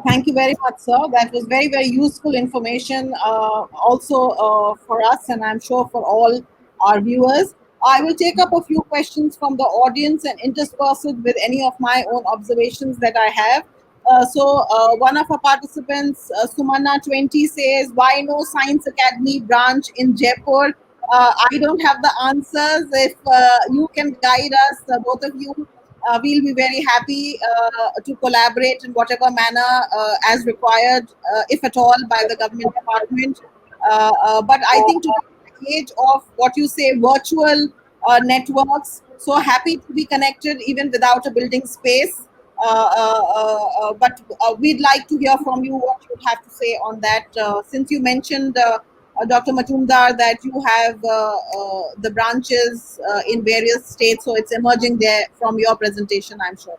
Thank you very much, sir. That was very, very useful information also for us, and I'm sure for all our viewers. I will take up a few questions from the audience and intersperse it with any of my own observations that I have. So one of our participants, Sumanna20, says, why no Science Academy branch in Jaipur? I don't have the answers. If you can guide us, both of you, we'll be very happy to collaborate in whatever manner as required, if at all, by the government department. But I think to the age of what you say, virtual networks, So happy to be connected even without a building space. But we'd like to hear from you what you have to say on that. Since you mentioned, Dr. Majumdar, that you have the branches in various states, so it's emerging there from your presentation, I'm sure.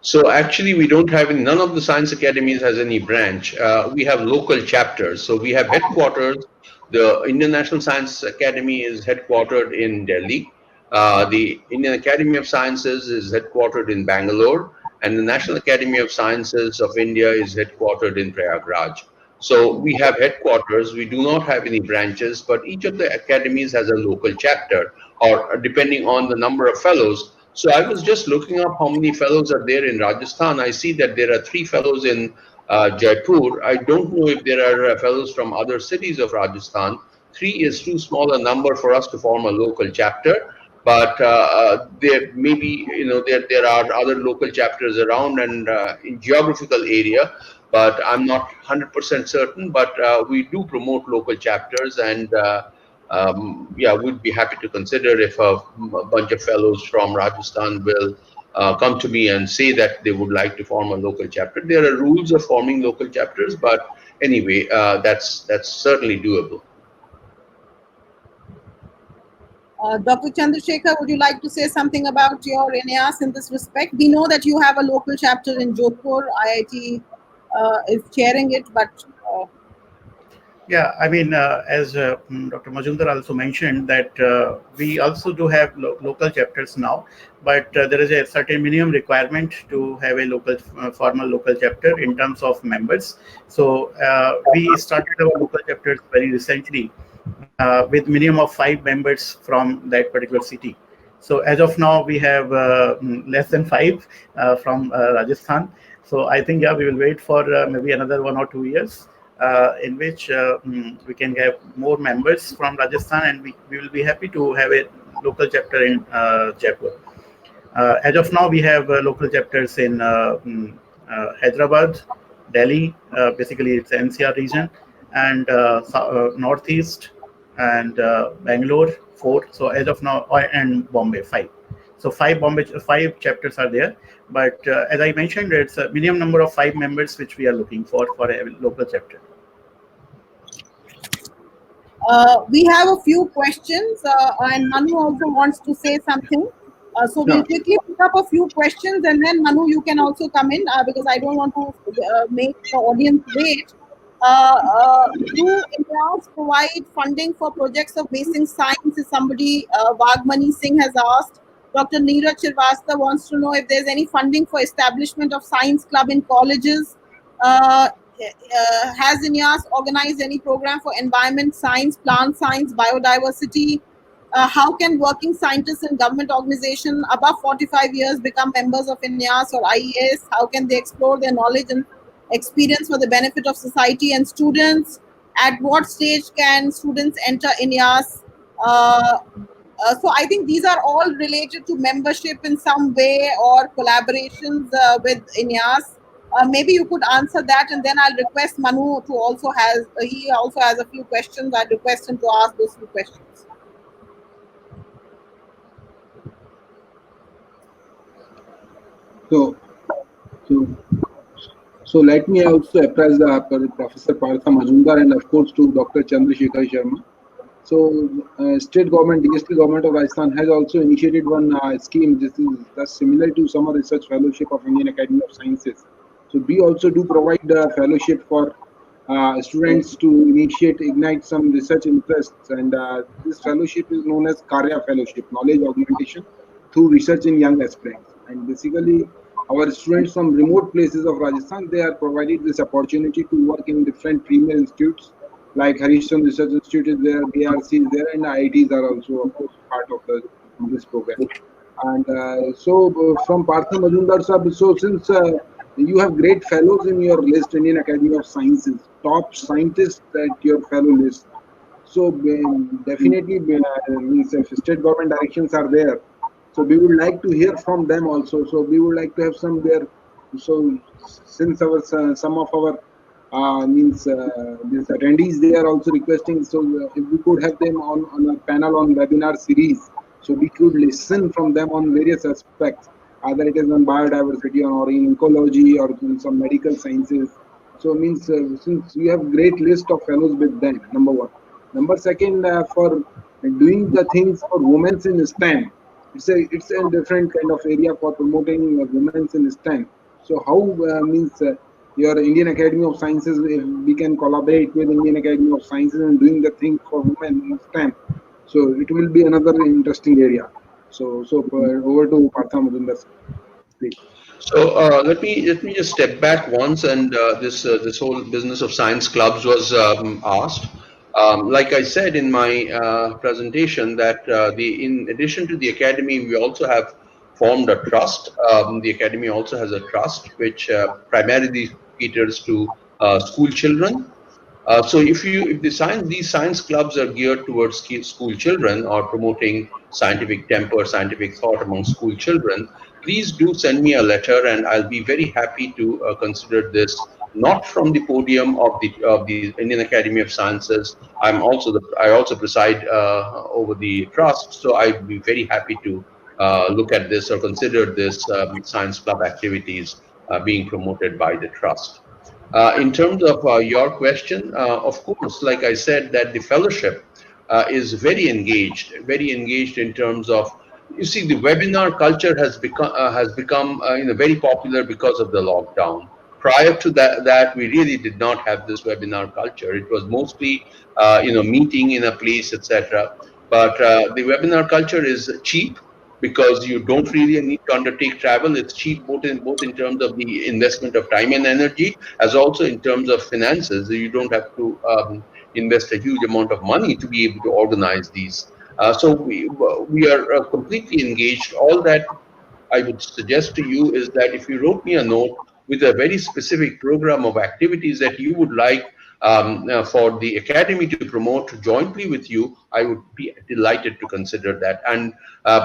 So actually, we don't have none of the science academies has any branch. We have local chapters. So we have headquarters. The Indian National Science Academy is headquartered in Delhi. The Indian Academy of Sciences is headquartered in Bangalore, and the National Academy of Sciences of India is headquartered in Prayagraj. So we have headquarters. We do not have any branches, but each of the academies has a local chapter, or depending on the number of fellows. So I was just looking up how many fellows are there in Rajasthan. I see that there are 3 fellows in Jaipur. I don't know if there are fellows from other cities of Rajasthan. 3 is too small a number for us to form a local chapter. But there maybe there are other local chapters around and in geographical area. But I'm not 100% certain. But we do promote local chapters and. Yeah, we'd be happy to consider if a bunch of fellows from Rajasthan will come to me and say that they would like to form a local chapter. There are rules of forming local chapters, but anyway, that's certainly doable. Dr. Chandrasekhar, would you like to say something about your INEAS in this respect? We know that you have a local chapter in Jodhpur. IIT is chairing it, but yeah, I mean, as Dr. Majumdar also mentioned, that we also do have local chapters now, but there is a certain minimum requirement to have a local, formal local chapter in terms of members. So we started our local chapters very recently with minimum of 5 members from that particular city. So as of now, we have less than 5 from Rajasthan. So I think, yeah, we will wait for maybe another 1 or 2 years. In which we can have more members from Rajasthan, and we will be happy to have a local chapter in Jaipur. As of now, we have local chapters in Hyderabad, Delhi, basically it's NCR region, and Northeast, and Bangalore, 4. So as of now, and Bombay, 5. So 5 chapters are there. But as I mentioned, it's a minimum number of 5 members which we are looking for a local chapter. We have a few questions, and Manu also wants to say something. So we'll quickly pick up a few questions, and then Manu, you can also come in because I don't want to make the audience wait. Do INEAS provide funding for projects of basic science? Is somebody, Vagmani Singh has asked. Dr. Neeraj Srivastava wants to know if there's any funding for establishment of science club in colleges. Has INEAS organized any program for environment science, plant science, biodiversity? How can working scientists in government organization above 45 years become members of INEAS or IES? How can they explore their knowledge and experience for the benefit of society and students? At what stage can students enter INEAS? So I think these are all related to membership in some way or collaborations with INEAS. Maybe you could answer that, and then I'll request Manu to also he also has a few questions. I'd request him to ask those few questions. So let me also apprise Professor Partha Majumdar and of course to Dr. Chandrasekhar Sharma. So state government, DST government of Rajasthan has also initiated one scheme. This is thus similar to Summer Research Fellowship of Indian Academy of Sciences. So we also do provide a fellowship for students to ignite some research interests, and this fellowship is known as Karya Fellowship, Knowledge Augmentation through Research in Young Aspirants. And basically, our students from remote places of Rajasthan, they are provided this opportunity to work in different premier institutes like Harishchandra Research Institute is there, BRC is there, and IITs are also of course part of this program. And so from Partha Majumdar sir, so since you have great fellows in your list, Indian Academy of Sciences, top scientists at your fellow list. So definitely, if state government directions are there, so we would like to hear from them also. So we would like to have some there. So since our some of our these attendees, they are also requesting. So if we could have them on a panel on webinar series, So we could listen from them on various aspects, either it is on biodiversity or in ecology or in some medical sciences. So means since we have great list of fellows with them, number one. Number second, for doing the things for women in STEM, it's a different kind of area for promoting women in STEM. So how means your Indian Academy of Sciences, if we can collaborate with Indian Academy of Sciences and doing the thing for women in STEM, so it will be another interesting area. So over to Partha Majumdar, please. So let me just step back once, and this whole business of science clubs was asked. Like I said in my presentation, that in addition to the academy, we also have formed a trust. The academy also has a trust which primarily caters to school children. So if these science clubs are geared towards school children or promoting scientific temper, scientific thought among school children, please do send me a letter, and I'll be very happy to consider this. Not from the podium of the Indian Academy of Sciences. I also preside over the trust, so I'd be very happy to look at this or consider this science club activities being promoted by the trust. In terms of your question, of course, like I said, that the fellowship is very engaged in terms of, you see, the webinar culture has become very popular because of the lockdown. Prior to that, we really did not have this webinar culture. It was mostly meeting in a place, etc. But the webinar culture is cheap, because you don't really need to undertake travel. It's cheap both in terms of the investment of time and energy, as also in terms of finances. You don't have to invest a huge amount of money to be able to organize these. So we are completely engaged. All that I would suggest to you is that if you wrote me a note with a very specific program of activities that you would like for the academy to promote jointly with you, I would be delighted to consider that. And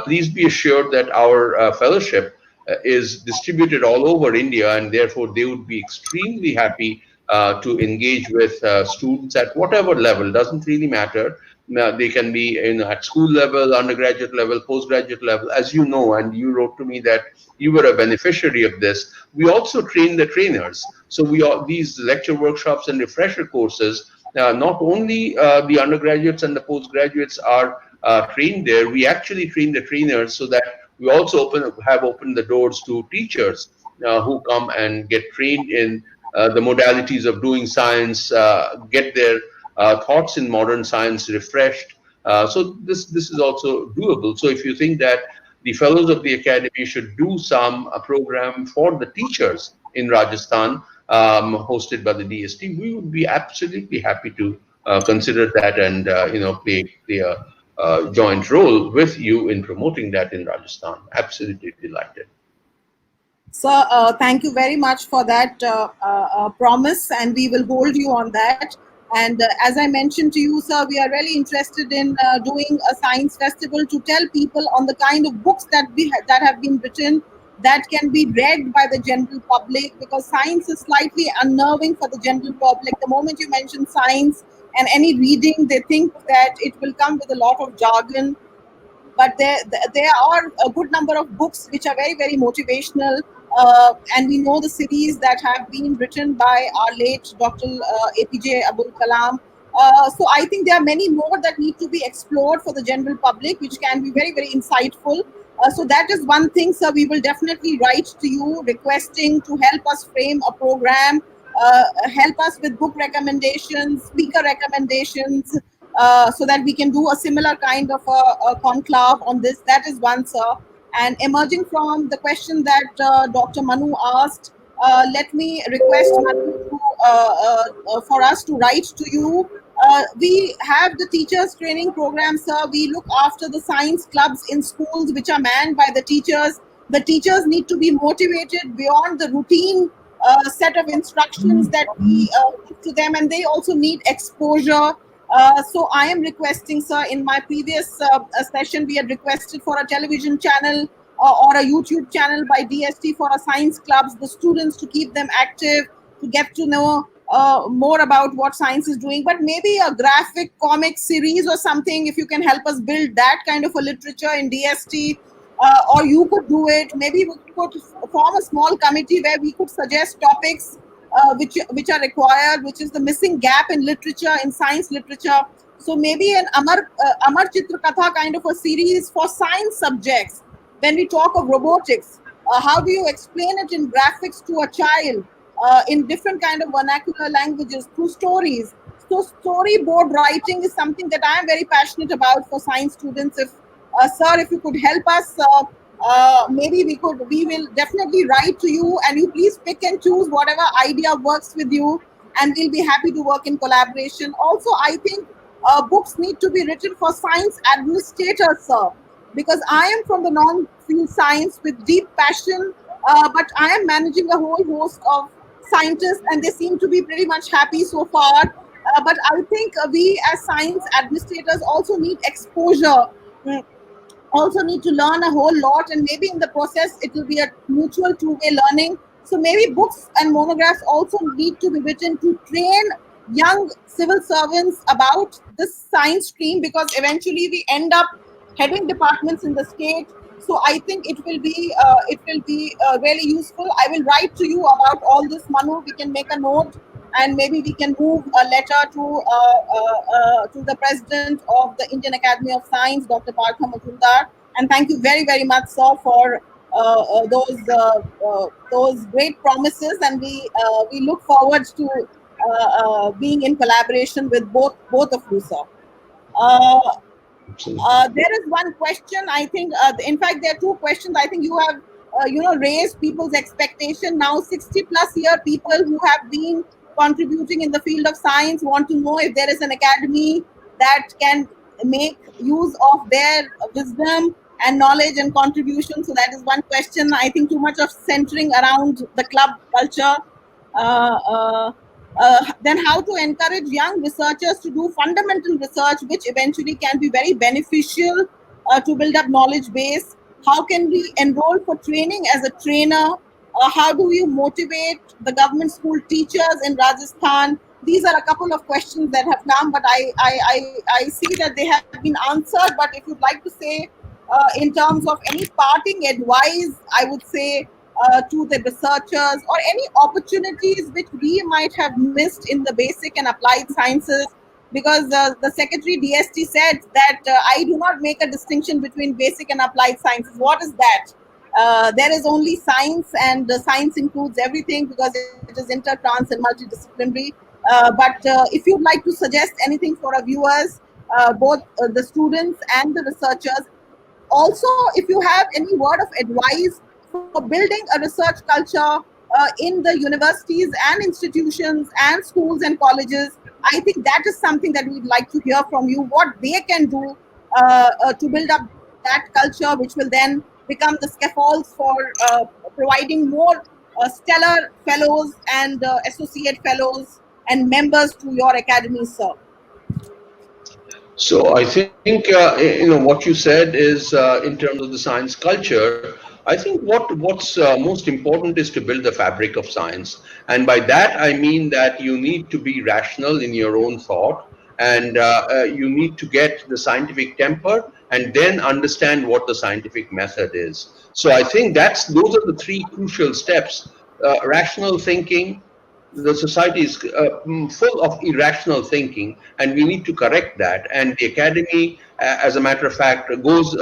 please be assured that our fellowship is distributed all over India, and therefore they would be extremely happy to engage with students at whatever level. Doesn't really matter. They can be at school level, undergraduate level, postgraduate level. As you know, and you wrote to me that you were a beneficiary of this. We also train the trainers. So these lecture workshops and refresher courses, not only the undergraduates and the postgraduates are trained there, we actually train the trainers, so that we also have opened the doors to teachers who come and get trained in the modalities of doing science, get their thoughts in modern science refreshed. So this is also doable. So if you think that the fellows of the academy should do some program for the teachers in Rajasthan, hosted by the DST, we would be absolutely happy to consider that, and play a joint role with you in promoting that in Rajasthan. Absolutely delighted. Sir, thank you very much for that promise, and we will hold you on that. And as I mentioned to you, sir, we are really interested in doing a science festival to tell people on the kind of books that that have been written, that can be read by the general public, because science is slightly unnerving for the general public. The moment you mention science and any reading, they think that it will come with a lot of jargon. But there are a good number of books which are very, very motivational. And we know the series that have been written by our late Dr. APJ Abul Kalam. So I think there are many more that need to be explored for the general public, which can be very, very insightful. So that is one thing, sir. We will definitely write to you requesting to help us frame a program, help us with book recommendations, speaker recommendations, so that we can do a similar kind of a conclave on this. That is one, sir. And emerging from the question that Dr. Manu asked, let me request Manu for us to write to you. We have the teachers training program, sir. We look after the science clubs in schools which are manned by the teachers. The teachers need to be motivated beyond the routine set of instructions that we give to them, and they also need exposure. So I am requesting, sir, in my previous session, we had requested for a television channel or a YouTube channel by DST for our science clubs, the students, to keep them active, to get to know more about what science is doing, but maybe a graphic comic series or something, if you can help us build that kind of a literature in DST, or you could do it. Maybe we could form a small committee where we could suggest topics which are required, which is the missing gap in literature, in science literature. So maybe an Amar Chitra Katha kind of a series for science subjects. When we talk of robotics, how do you explain it in graphics to a child in different kind of vernacular languages through stories? So storyboard writing is something that I am very passionate about for science students. If sir, if you could help us, maybe we will definitely write to you, and you please pick and choose whatever idea works with you, and we'll be happy to work in collaboration. Also, I think books need to be written for science administrators, sir, because I am from the non-field science with deep passion, but I am managing a whole host of scientists, and they seem to be pretty much happy so far. But I think we as science administrators also need exposure, also need to learn a whole lot, and maybe in the process it will be a mutual two-way learning. So maybe books and monographs also need to be written to train young civil servants about this science stream, because eventually we end up heading departments in the state. So I think it will be really useful. I will write to you about all this, Manu. We can make a note, and maybe we can move a letter to the president of the Indian Academy of Science, Dr. Partha Majumdar. And thank you very, very much, sir, for those great promises. And we look forward to being in collaboration with both of you, sir. There is one question. I think, in fact, there are two questions. I think you have, raised people's expectation. Now, 60-plus-year people who have been contributing in the field of science want to know if there is an academy that can make use of their wisdom and knowledge and contribution. So that is one question. I think too much of centering around the club culture. Then how to encourage young researchers to do fundamental research, which eventually can be very beneficial to build up knowledge base. How can we enroll for training as a trainer? How do you motivate the government school teachers in Rajasthan? These are a couple of questions that have come, but I see that they have been answered. But if you'd like to say, in terms of any parting advice, I would say to the researchers, or any opportunities which we might have missed in the basic and applied sciences, because the Secretary DST said that I do not make a distinction between basic and applied sciences. What is that? There is only science, and the science includes everything because it is inter-trans and multidisciplinary. But if you'd like to suggest anything for our viewers, both the students and the researchers, also if you have any word of advice for building a research culture in the universities and institutions and schools and colleges, I think that is something that we'd like to hear from you, what they can do to build up that culture, which will then become the scaffolds for providing more stellar fellows and associate fellows and members to your academy, sir. So I think what you said is in terms of the science culture. I think what's most important is to build the fabric of science, and by that I mean that you need to be rational in your own thought, and you need to get the scientific temper, and then understand what the scientific method is. So I think those are the three crucial steps: rational thinking. The society is full of irrational thinking, and we need to correct that. And the academy, as a matter of fact, goes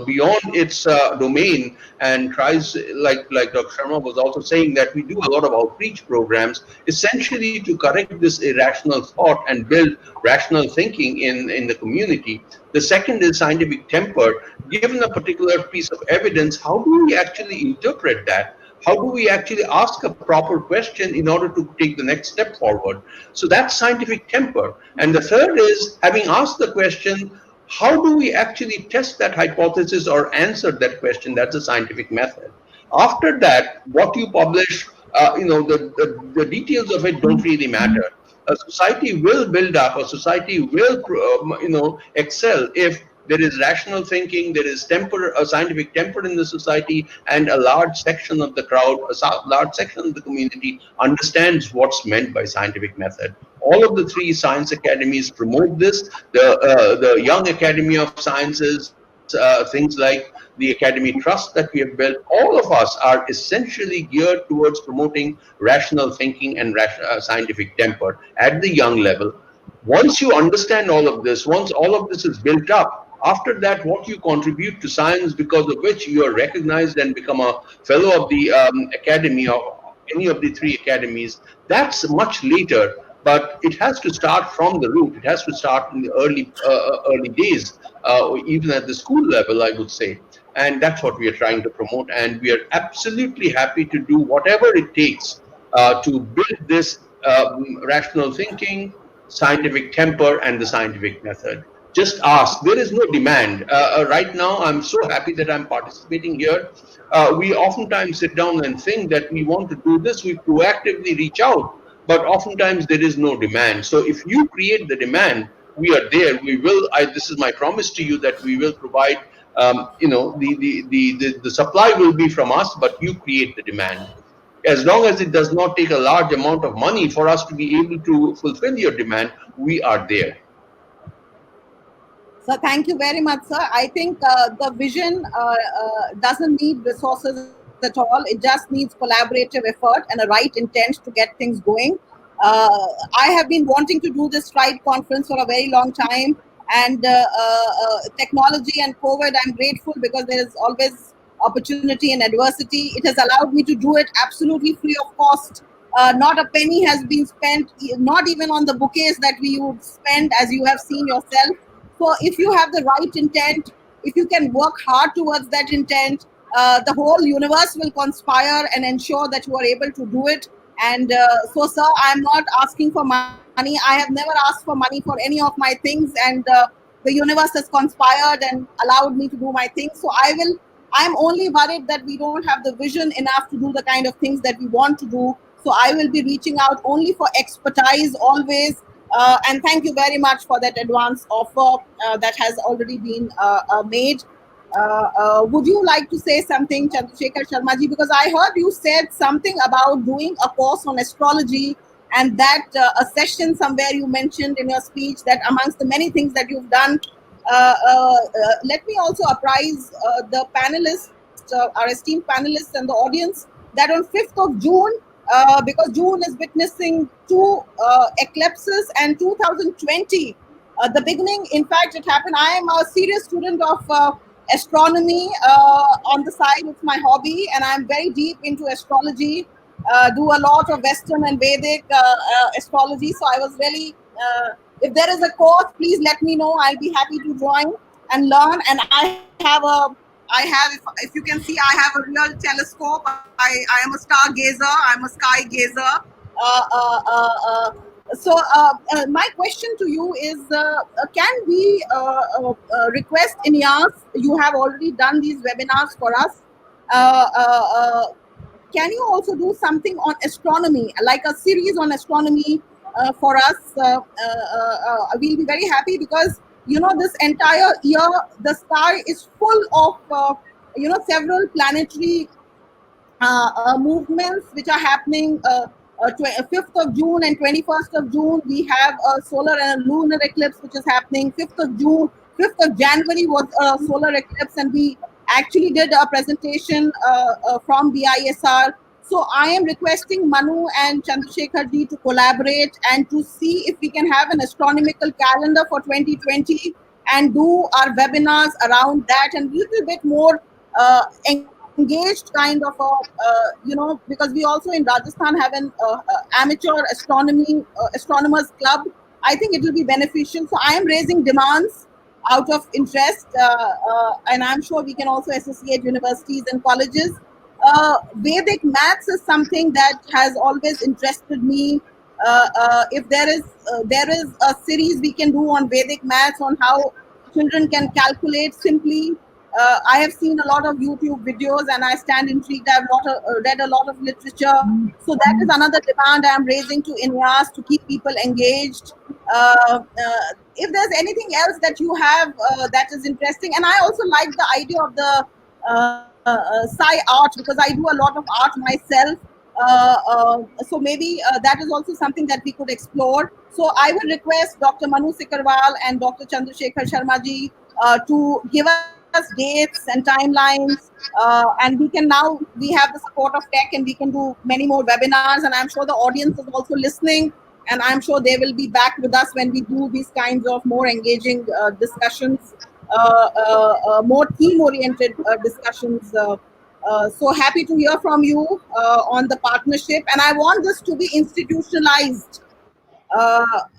beyond its domain and tries, like Dr. Sharma was also saying, that we do a lot of outreach programs, essentially to correct this irrational thought and build rational thinking in the community. The second is scientific temper. Given a particular piece of evidence, how do we actually interpret that? How do we actually ask a proper question in order to take the next step forward? So that's scientific temper. And the third is, having asked the question, how do we actually test that hypothesis or answer that question? That's a scientific method. After that, what you publish, the details of it don't really matter. A society will build up, a society will, excel if there is rational thinking, there is temper, a scientific temper in the society, and a large section of the crowd, large section of the community understands what's meant by scientific method. All of the three science academies promote this. The Young Academy of Sciences, things like the Academy Trust that we have built, all of us are essentially geared towards promoting rational thinking and scientific temper at the young level. Once you understand all of this, once all of this is built up, after that, what you contribute to science, because of which you are recognized and become a fellow of the academy or any of the three academies, that's much later. But it has to start from the root. It has to start in the early days, even at the school level, I would say. And that's what we are trying to promote. And we are absolutely happy to do whatever it takes to build this rational thinking, scientific temper, and the scientific method. Just ask. There is no demand. Right now, I'm so happy that I'm participating here. We oftentimes sit down and think that we want to do this. We proactively reach out. But oftentimes there is no demand. So if you create the demand, we are there. We will. This is my promise to you that we will provide. The supply will be from us, but you create the demand. As long as it does not take a large amount of money for us to be able to fulfill your demand, we are there. So thank you very much, sir. I think the vision doesn't need resources at all. It just needs collaborative effort and a right intent to get things going. I have been wanting to do this STRIDE conference for a very long time, and technology and COVID, I'm grateful because there is always opportunity and adversity. It has allowed me to do it absolutely free of cost. Not a penny has been spent, not even on the bouquets that we would spend, as you have seen yourself. So if you have the right intent, if you can work hard towards that intent, the whole universe will conspire and ensure that you are able to do it. And so, sir, I'm not asking for money. I have never asked for money for any of my things, and the universe has conspired and allowed me to do my things. So I'm only worried that we don't have the vision enough to do the kind of things that we want to do. So I will be reaching out only for expertise always. And thank you very much for that advance offer that has already been made. Would you like to say something, Chandrasekhar Sharma ji? Because I heard you said something about doing a course on astrology, and that a session somewhere you mentioned in your speech that amongst the many things that you've done. Let me also apprise the panelists, our esteemed panelists and the audience, that on 5th of June, because June is witnessing two eclipses, and 2020, the beginning, in fact, it happened. I am a serious student of astronomy on the side. It's my hobby, and I'm very deep into astrology, do a lot of Western and Vedic astrology. So I was really, if there is a course, please let me know. I'll be happy to join and learn. And I have, if you can see, I have a real telescope. I am a stargazer. I'm a sky gazer. So my question to you is, can we request INEAS? You have already done these webinars for us. Can you also do something on astronomy, like a series on astronomy for us? We'll be very happy because, you know, this entire year, the sky is full of, you know, several planetary movements which are happening. 5th of June and 21st of June, we have a solar and a lunar eclipse which is happening. 5th of January was a solar eclipse, and we actually did a presentation from the ISR. So I am requesting Manu and Chandrasekhar ji to collaborate and to see if we can have an astronomical calendar for 2020 and do our webinars around that, and a little bit more engaged kind of you know, because we also in Rajasthan have an amateur astronomers club. I think it will be beneficial. So I am raising demands out of interest, and I'm sure we can also associate universities and colleges. Vedic maths is something that has always interested me. If there is a series we can do on Vedic maths, on how children can calculate simply. I have seen a lot of YouTube videos and I stand intrigued. I've read a lot of literature. So that is another demand I'm raising to INEAS to keep people engaged. If there's anything else that you have that is interesting, and I also like the idea of the Sai art, because I do a lot of art myself. So maybe that is also something that we could explore. So I will request Dr. Manu Sikarwal and Dr. Chandrasekhar Sharma ji to give us dates and timelines, and we have the support of tech, and we can do many more webinars, and I'm sure the audience is also listening, and I'm sure they will be back with us when we do these kinds of more engaging discussions, more theme-oriented discussions. So happy to hear from you on the partnership, and I want this to be institutionalized,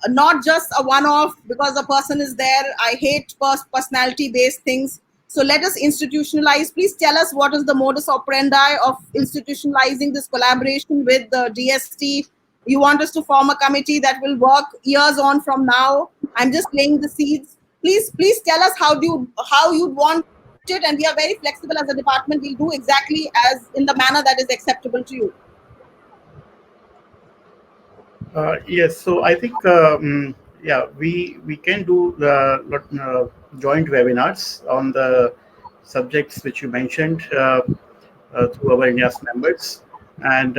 not just a one-off because a person is there. I hate personality-based things. So let us institutionalize. Please tell us what is the modus operandi of institutionalizing this collaboration with the DST. You want us to form a committee that will work years on from now. I'm just laying the seeds. Please tell us how you'd want it, and we are very flexible as a department. We'll do exactly as in the manner that is acceptable to you. Yes, so I think yeah, we can do joint webinars on the subjects which you mentioned through our INEAS members, and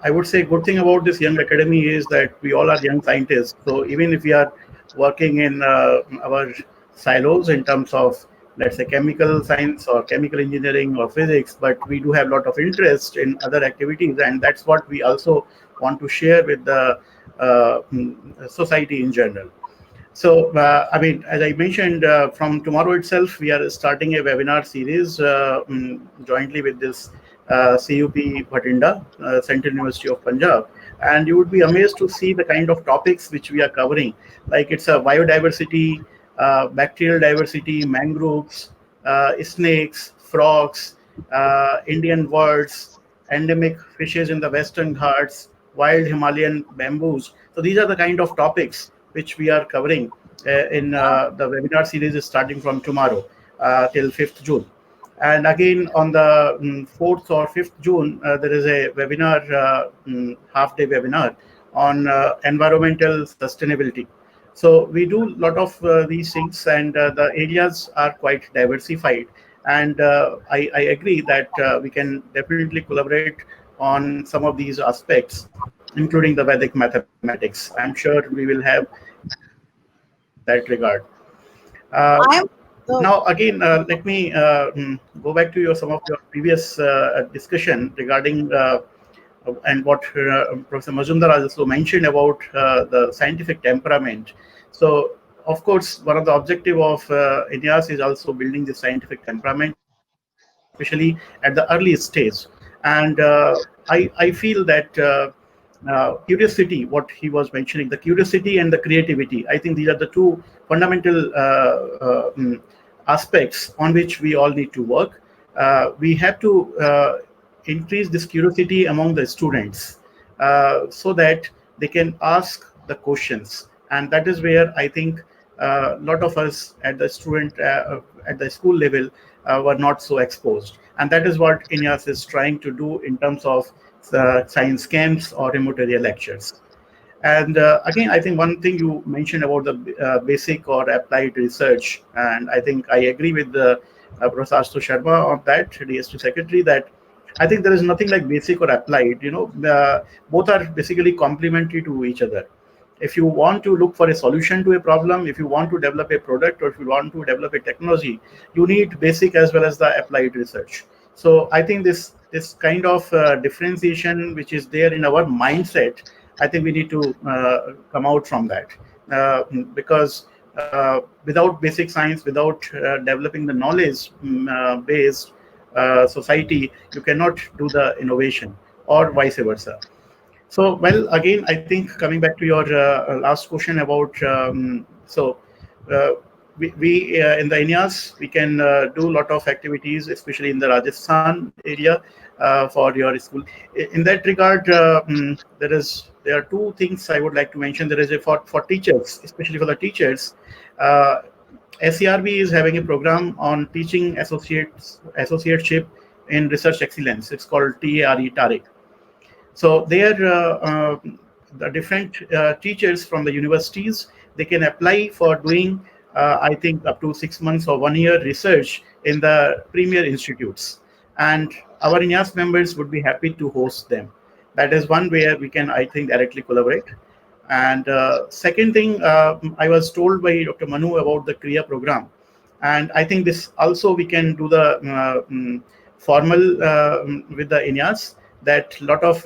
I would say good thing about this young academy is that we all are young scientists. So even if we are working in our silos in terms of, let's say, chemical science or chemical engineering or physics, but we do have a lot of interest in other activities, and that's what we also want to share with the society in general. So, I mean, as I mentioned, from tomorrow itself, we are starting a webinar series jointly with this CUP Bhatinda, Central University of Punjab. And you would be amazed to see the kind of topics which we are covering. Like it's a biodiversity, bacterial diversity, mangroves, snakes, frogs, Indian birds, endemic fishes in the Western Ghats, wild Himalayan bamboos. So these are the kind of topics which we are covering in the webinar series is starting from tomorrow till 5th June. And again, on the 4th or 5th June, there is a webinar, half-day webinar on environmental sustainability. So we do a lot of these things, and the areas are quite diversified. And I agree that we can definitely collaborate on some of these aspects, including the Vedic mathematics. I'm sure we will have that regard. Now, again, let me go back to some of your previous discussion regarding and what Professor Majumdar also mentioned about the scientific temperament. So, of course, one of the objective of INEAS is also building the scientific temperament, especially at the early stage. And I feel that curiosity, what he was mentioning, the curiosity and the creativity, I think these are the two fundamental aspects on which we all need to work. We have to increase this curiosity among the students so that they can ask the questions. And that is where I think a lot of us at the at the school level were not so exposed. And that is what INEAS is trying to do in terms of science camps or remote area lectures. And again, I think one thing you mentioned about the basic or applied research, and I think I agree with Professor Ashutosh Sharma on that, DST secretary, that I think there is nothing like basic or applied. You know, both are basically complementary to each other. If you want to look for a solution to a problem, if you want to develop a product, or if you want to develop a technology, you need basic as well as the applied research. So I think this kind of differentiation which is there in our mindset, I think we need to come out from that, because without basic science, without developing the knowledge based society, you cannot do the innovation, or vice versa. So, well, again, I think coming back to your last question about, we in the INEAS, we can do a lot of activities, especially in the Rajasthan area for your school. In that regard, there are two things I would like to mention. There is a for teachers, especially for the teachers. SCRB is having a program on teaching associateship in research excellence. It's called TARE. So there, the different teachers from the universities, they can apply for doing, I think, up to 6 months or 1 year research in the premier institutes. And our INEAS members would be happy to host them. That is one way we can, I think, directly collaborate. And second thing, I was told by Dr. Manu about the Kriya program. And I think this also we can do the formal with the INEAS, that a lot of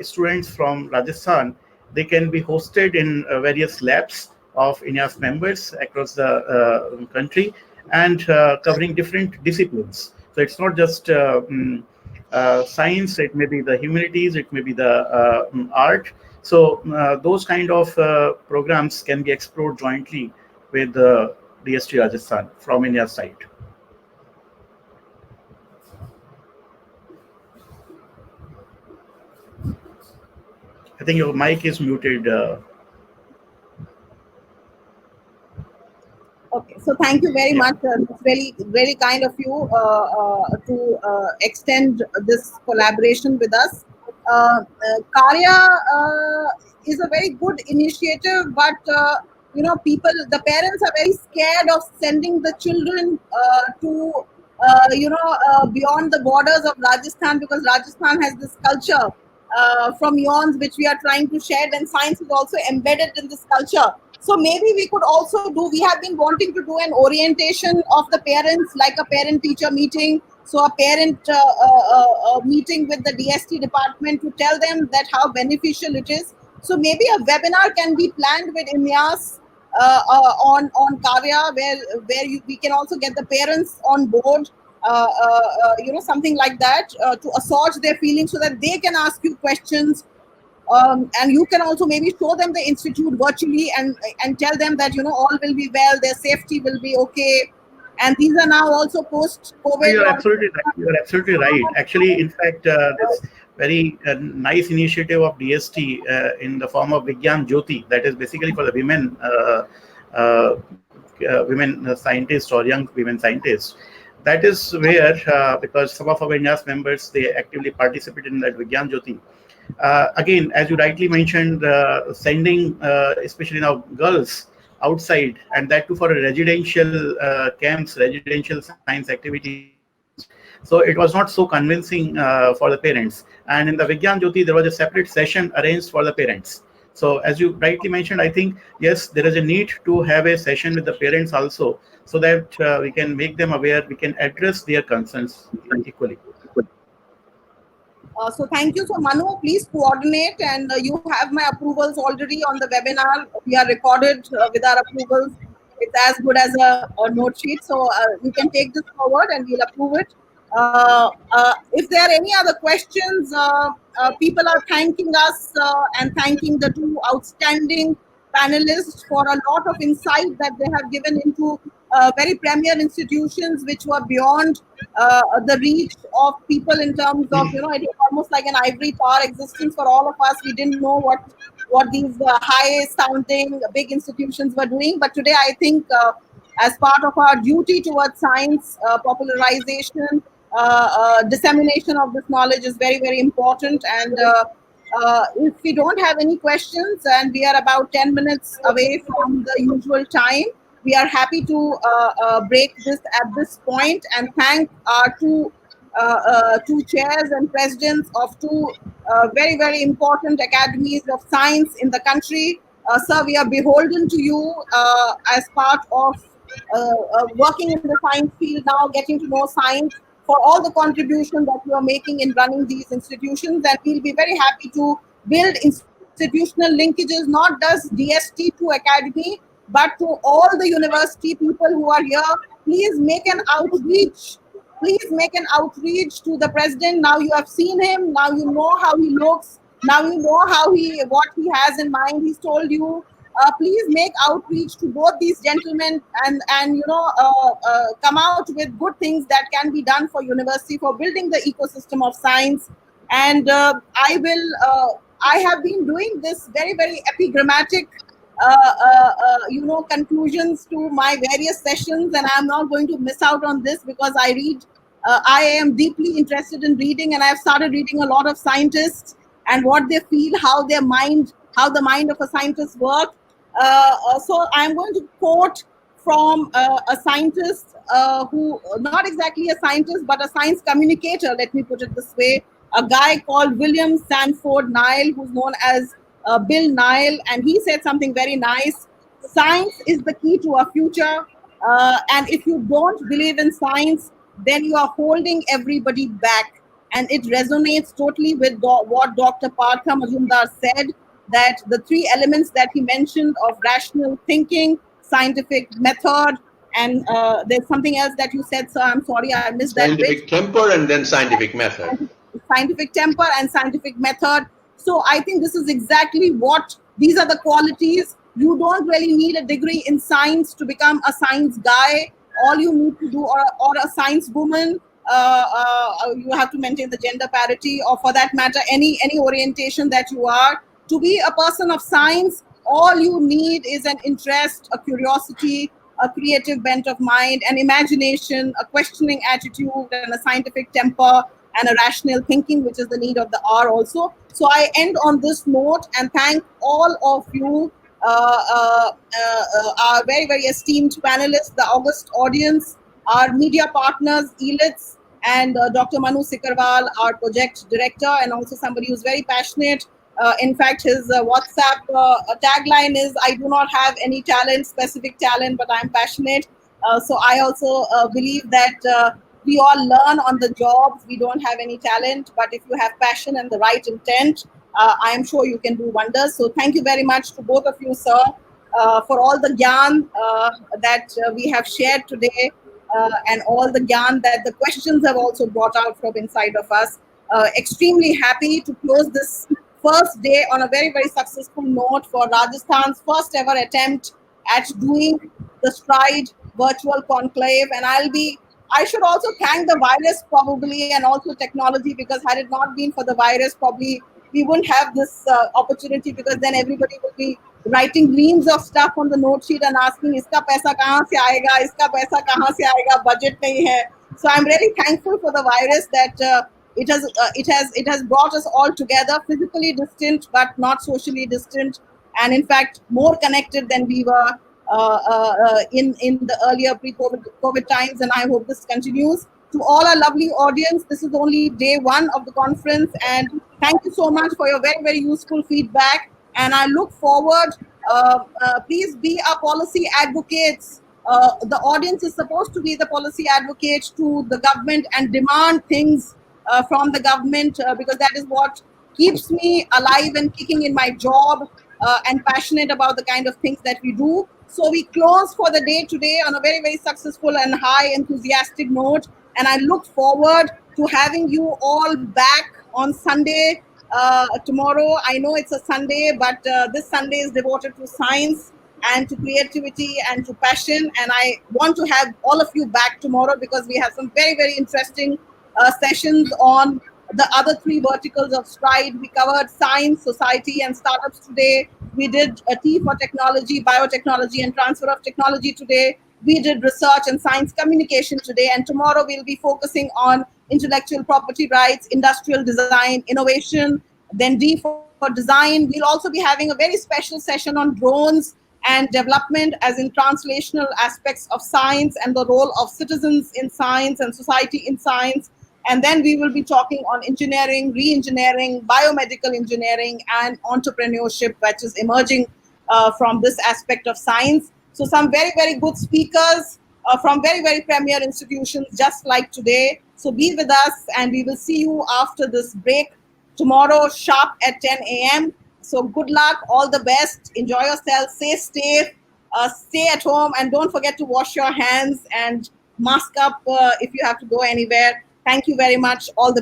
students from Rajasthan, they can be hosted in various labs of INEAS members across the country, and covering different disciplines. So it's not just science, it may be the humanities, it may be the art. So those kind of programs can be explored jointly with DST Rajasthan from India's side. I think your mic is muted. Okay, so thank you very much. It's really very kind of you to extend this collaboration with us. Karya is a very good initiative, but the parents are very scared of sending the children to beyond the borders of Rajasthan, because Rajasthan has this culture from yawns which we are trying to shed, and science is also embedded in this culture. So maybe we could also we have been wanting to do an orientation of the parents, like a parent-teacher meeting. So a parent meeting with the DST department to tell them that how beneficial it is. So maybe a webinar can be planned with INEAS on Karya, where we can also get the parents on board, something like that, to assuage their feelings so that they can ask you questions. And you can also maybe show them the institute virtually and tell them that all will be well, their safety will be okay. And these are now also post-COVID. You're absolutely right. You're absolutely right. Actually, in fact, this very nice initiative of DST in the form of Vigyan Jyoti, that is basically for the women scientists or young women scientists. That is where, because some of our INEAS members, they actively participate in that Vigyan Jyoti. Again, as you rightly mentioned, sending especially now girls outside, and that too for a residential camps, residential science activities. So it was not so convincing for the parents. And in the Vigyan Jyoti, there was a separate session arranged for the parents. So as you rightly mentioned, I think, yes, there is a need to have a session with the parents also, so that we can make them aware, we can address their concerns equally. So thank you. So Manu, please coordinate, and you have my approvals already on the webinar. We are recorded with our approvals. It's as good as a note sheet. So you can take this forward and we'll approve it. If there are any other questions, people are thanking us and thanking the two outstanding panelists for a lot of insight that they have given into very premier institutions which were beyond the reach of people in terms of, it was almost like an ivory tower existence for all of us. We didn't know what these high sounding big institutions were doing. But today, I think as part of our duty towards science, popularization, dissemination of this knowledge is very, very important. And if we don't have any questions, and we are about 10 minutes away from the usual time, we are happy to break this at this point and thank our two chairs and presidents of two very, very important academies of science in the country. Sir, we are beholden to you as part of working in the science field now, getting to know science, for all the contribution that you are making in running these institutions. And we'll be very happy to build institutional linkages, not just DST to academy, but to all the university people who are here. Please make an outreach. Please make an outreach to the president. Now you have seen him. Now you know how he looks. Now you know what he has in mind. He's told you. Please make outreach to both these gentlemen and come out with good things that can be done for university, for building the ecosystem of science. And I have been doing this very, very epigrammatic conclusions to my various sessions, and I'm not going to miss out on this because I read. I am deeply interested in reading, and I've started reading a lot of scientists and what they feel, how their mind how the mind of a scientist works. So I'm going to quote from a scientist who, not exactly a scientist, but a science communicator, let me put it this way, a guy called William Sanford Nile, who's known as Bill Nile, and he said something very nice. Science is the key to our future, and if you don't believe in science, then you are holding everybody back. And it resonates totally with what Dr. Partha Majumdar said, that the three elements that he mentioned of rational thinking, scientific method, and there's something else that you said, sir. I'm sorry, I missed that bit. Scientific temper and then scientific method. Scientific temper and scientific method. So I think this is exactly what, these are the qualities. You don't really need a degree in science to become a science guy. All you need to do, or a science woman, you have to maintain the gender parity, or for that matter, any orientation that you are. To be a person of science, all you need is an interest, a curiosity, a creative bent of mind, an imagination, a questioning attitude, and a scientific temper, and a rational thinking, which is the need of the hour also. So I end on this note and thank all of you, our very, very esteemed panelists, the august audience, our media partners, ELITS, and Dr. Manu Sikarwal, our project director, and also somebody who's very passionate. In fact, his WhatsApp tagline is, I do not have any talent, specific talent, but I'm passionate. So I also believe that we all learn on the job. We don't have any talent, but if you have passion and the right intent, I am sure you can do wonders. So thank you very much to both of you, sir, for all the gyan that we have shared today, and all the gyan that the questions have also brought out from inside of us. Extremely happy to close this first day on a very, very successful note for Rajasthan's first ever attempt at doing the STRIDE virtual conclave. And I should also thank the virus probably, and also technology, because had it not been for the virus, probably we wouldn't have this opportunity, because then everybody would be writing reams of stuff on the note sheet and asking, iska paisa kahan se aayega, iska paisa kahan se aayega, budget nahi hai. So I'm really thankful for the virus that it has brought us all together, physically distant but not socially distant, and in fact more connected than we were in the earlier pre-COVID times. And I hope this continues. To all our lovely audience, this is only day one of the conference, and thank you so much for your very, very useful feedback. And I look forward. Please be our policy advocates. The audience is supposed to be the policy advocates to the government and demand things from the government, because that is what keeps me alive and kicking in my job, and passionate about the kind of things that we do. So we close for the day today on a very, very successful and high enthusiastic note. And I look forward to having you all back on Sunday, tomorrow. I know it's a Sunday, but this Sunday is devoted to science and to creativity and to passion. And I want to have all of you back tomorrow, because we have some very, very interesting sessions on the other three verticals of STRIDE. We covered science, society, and startups today. We did a T for technology, biotechnology, and transfer of technology today. We did research and science communication today. And tomorrow we'll be focusing on intellectual property rights, industrial design, innovation, then D for design. We'll also be having a very special session on drones and development, as in translational aspects of science and the role of citizens in science and society in science. And then we will be talking on engineering, re-engineering, biomedical engineering, and entrepreneurship, which is emerging from this aspect of science. So some very, very good speakers from very, very premier institutions, just like today. So be with us, and we will see you after this break tomorrow sharp at 10 a.m. So good luck, all the best, enjoy yourself, stay safe, stay at home, and don't forget to wash your hands and mask up if you have to go anywhere. Thank you very much, all the best.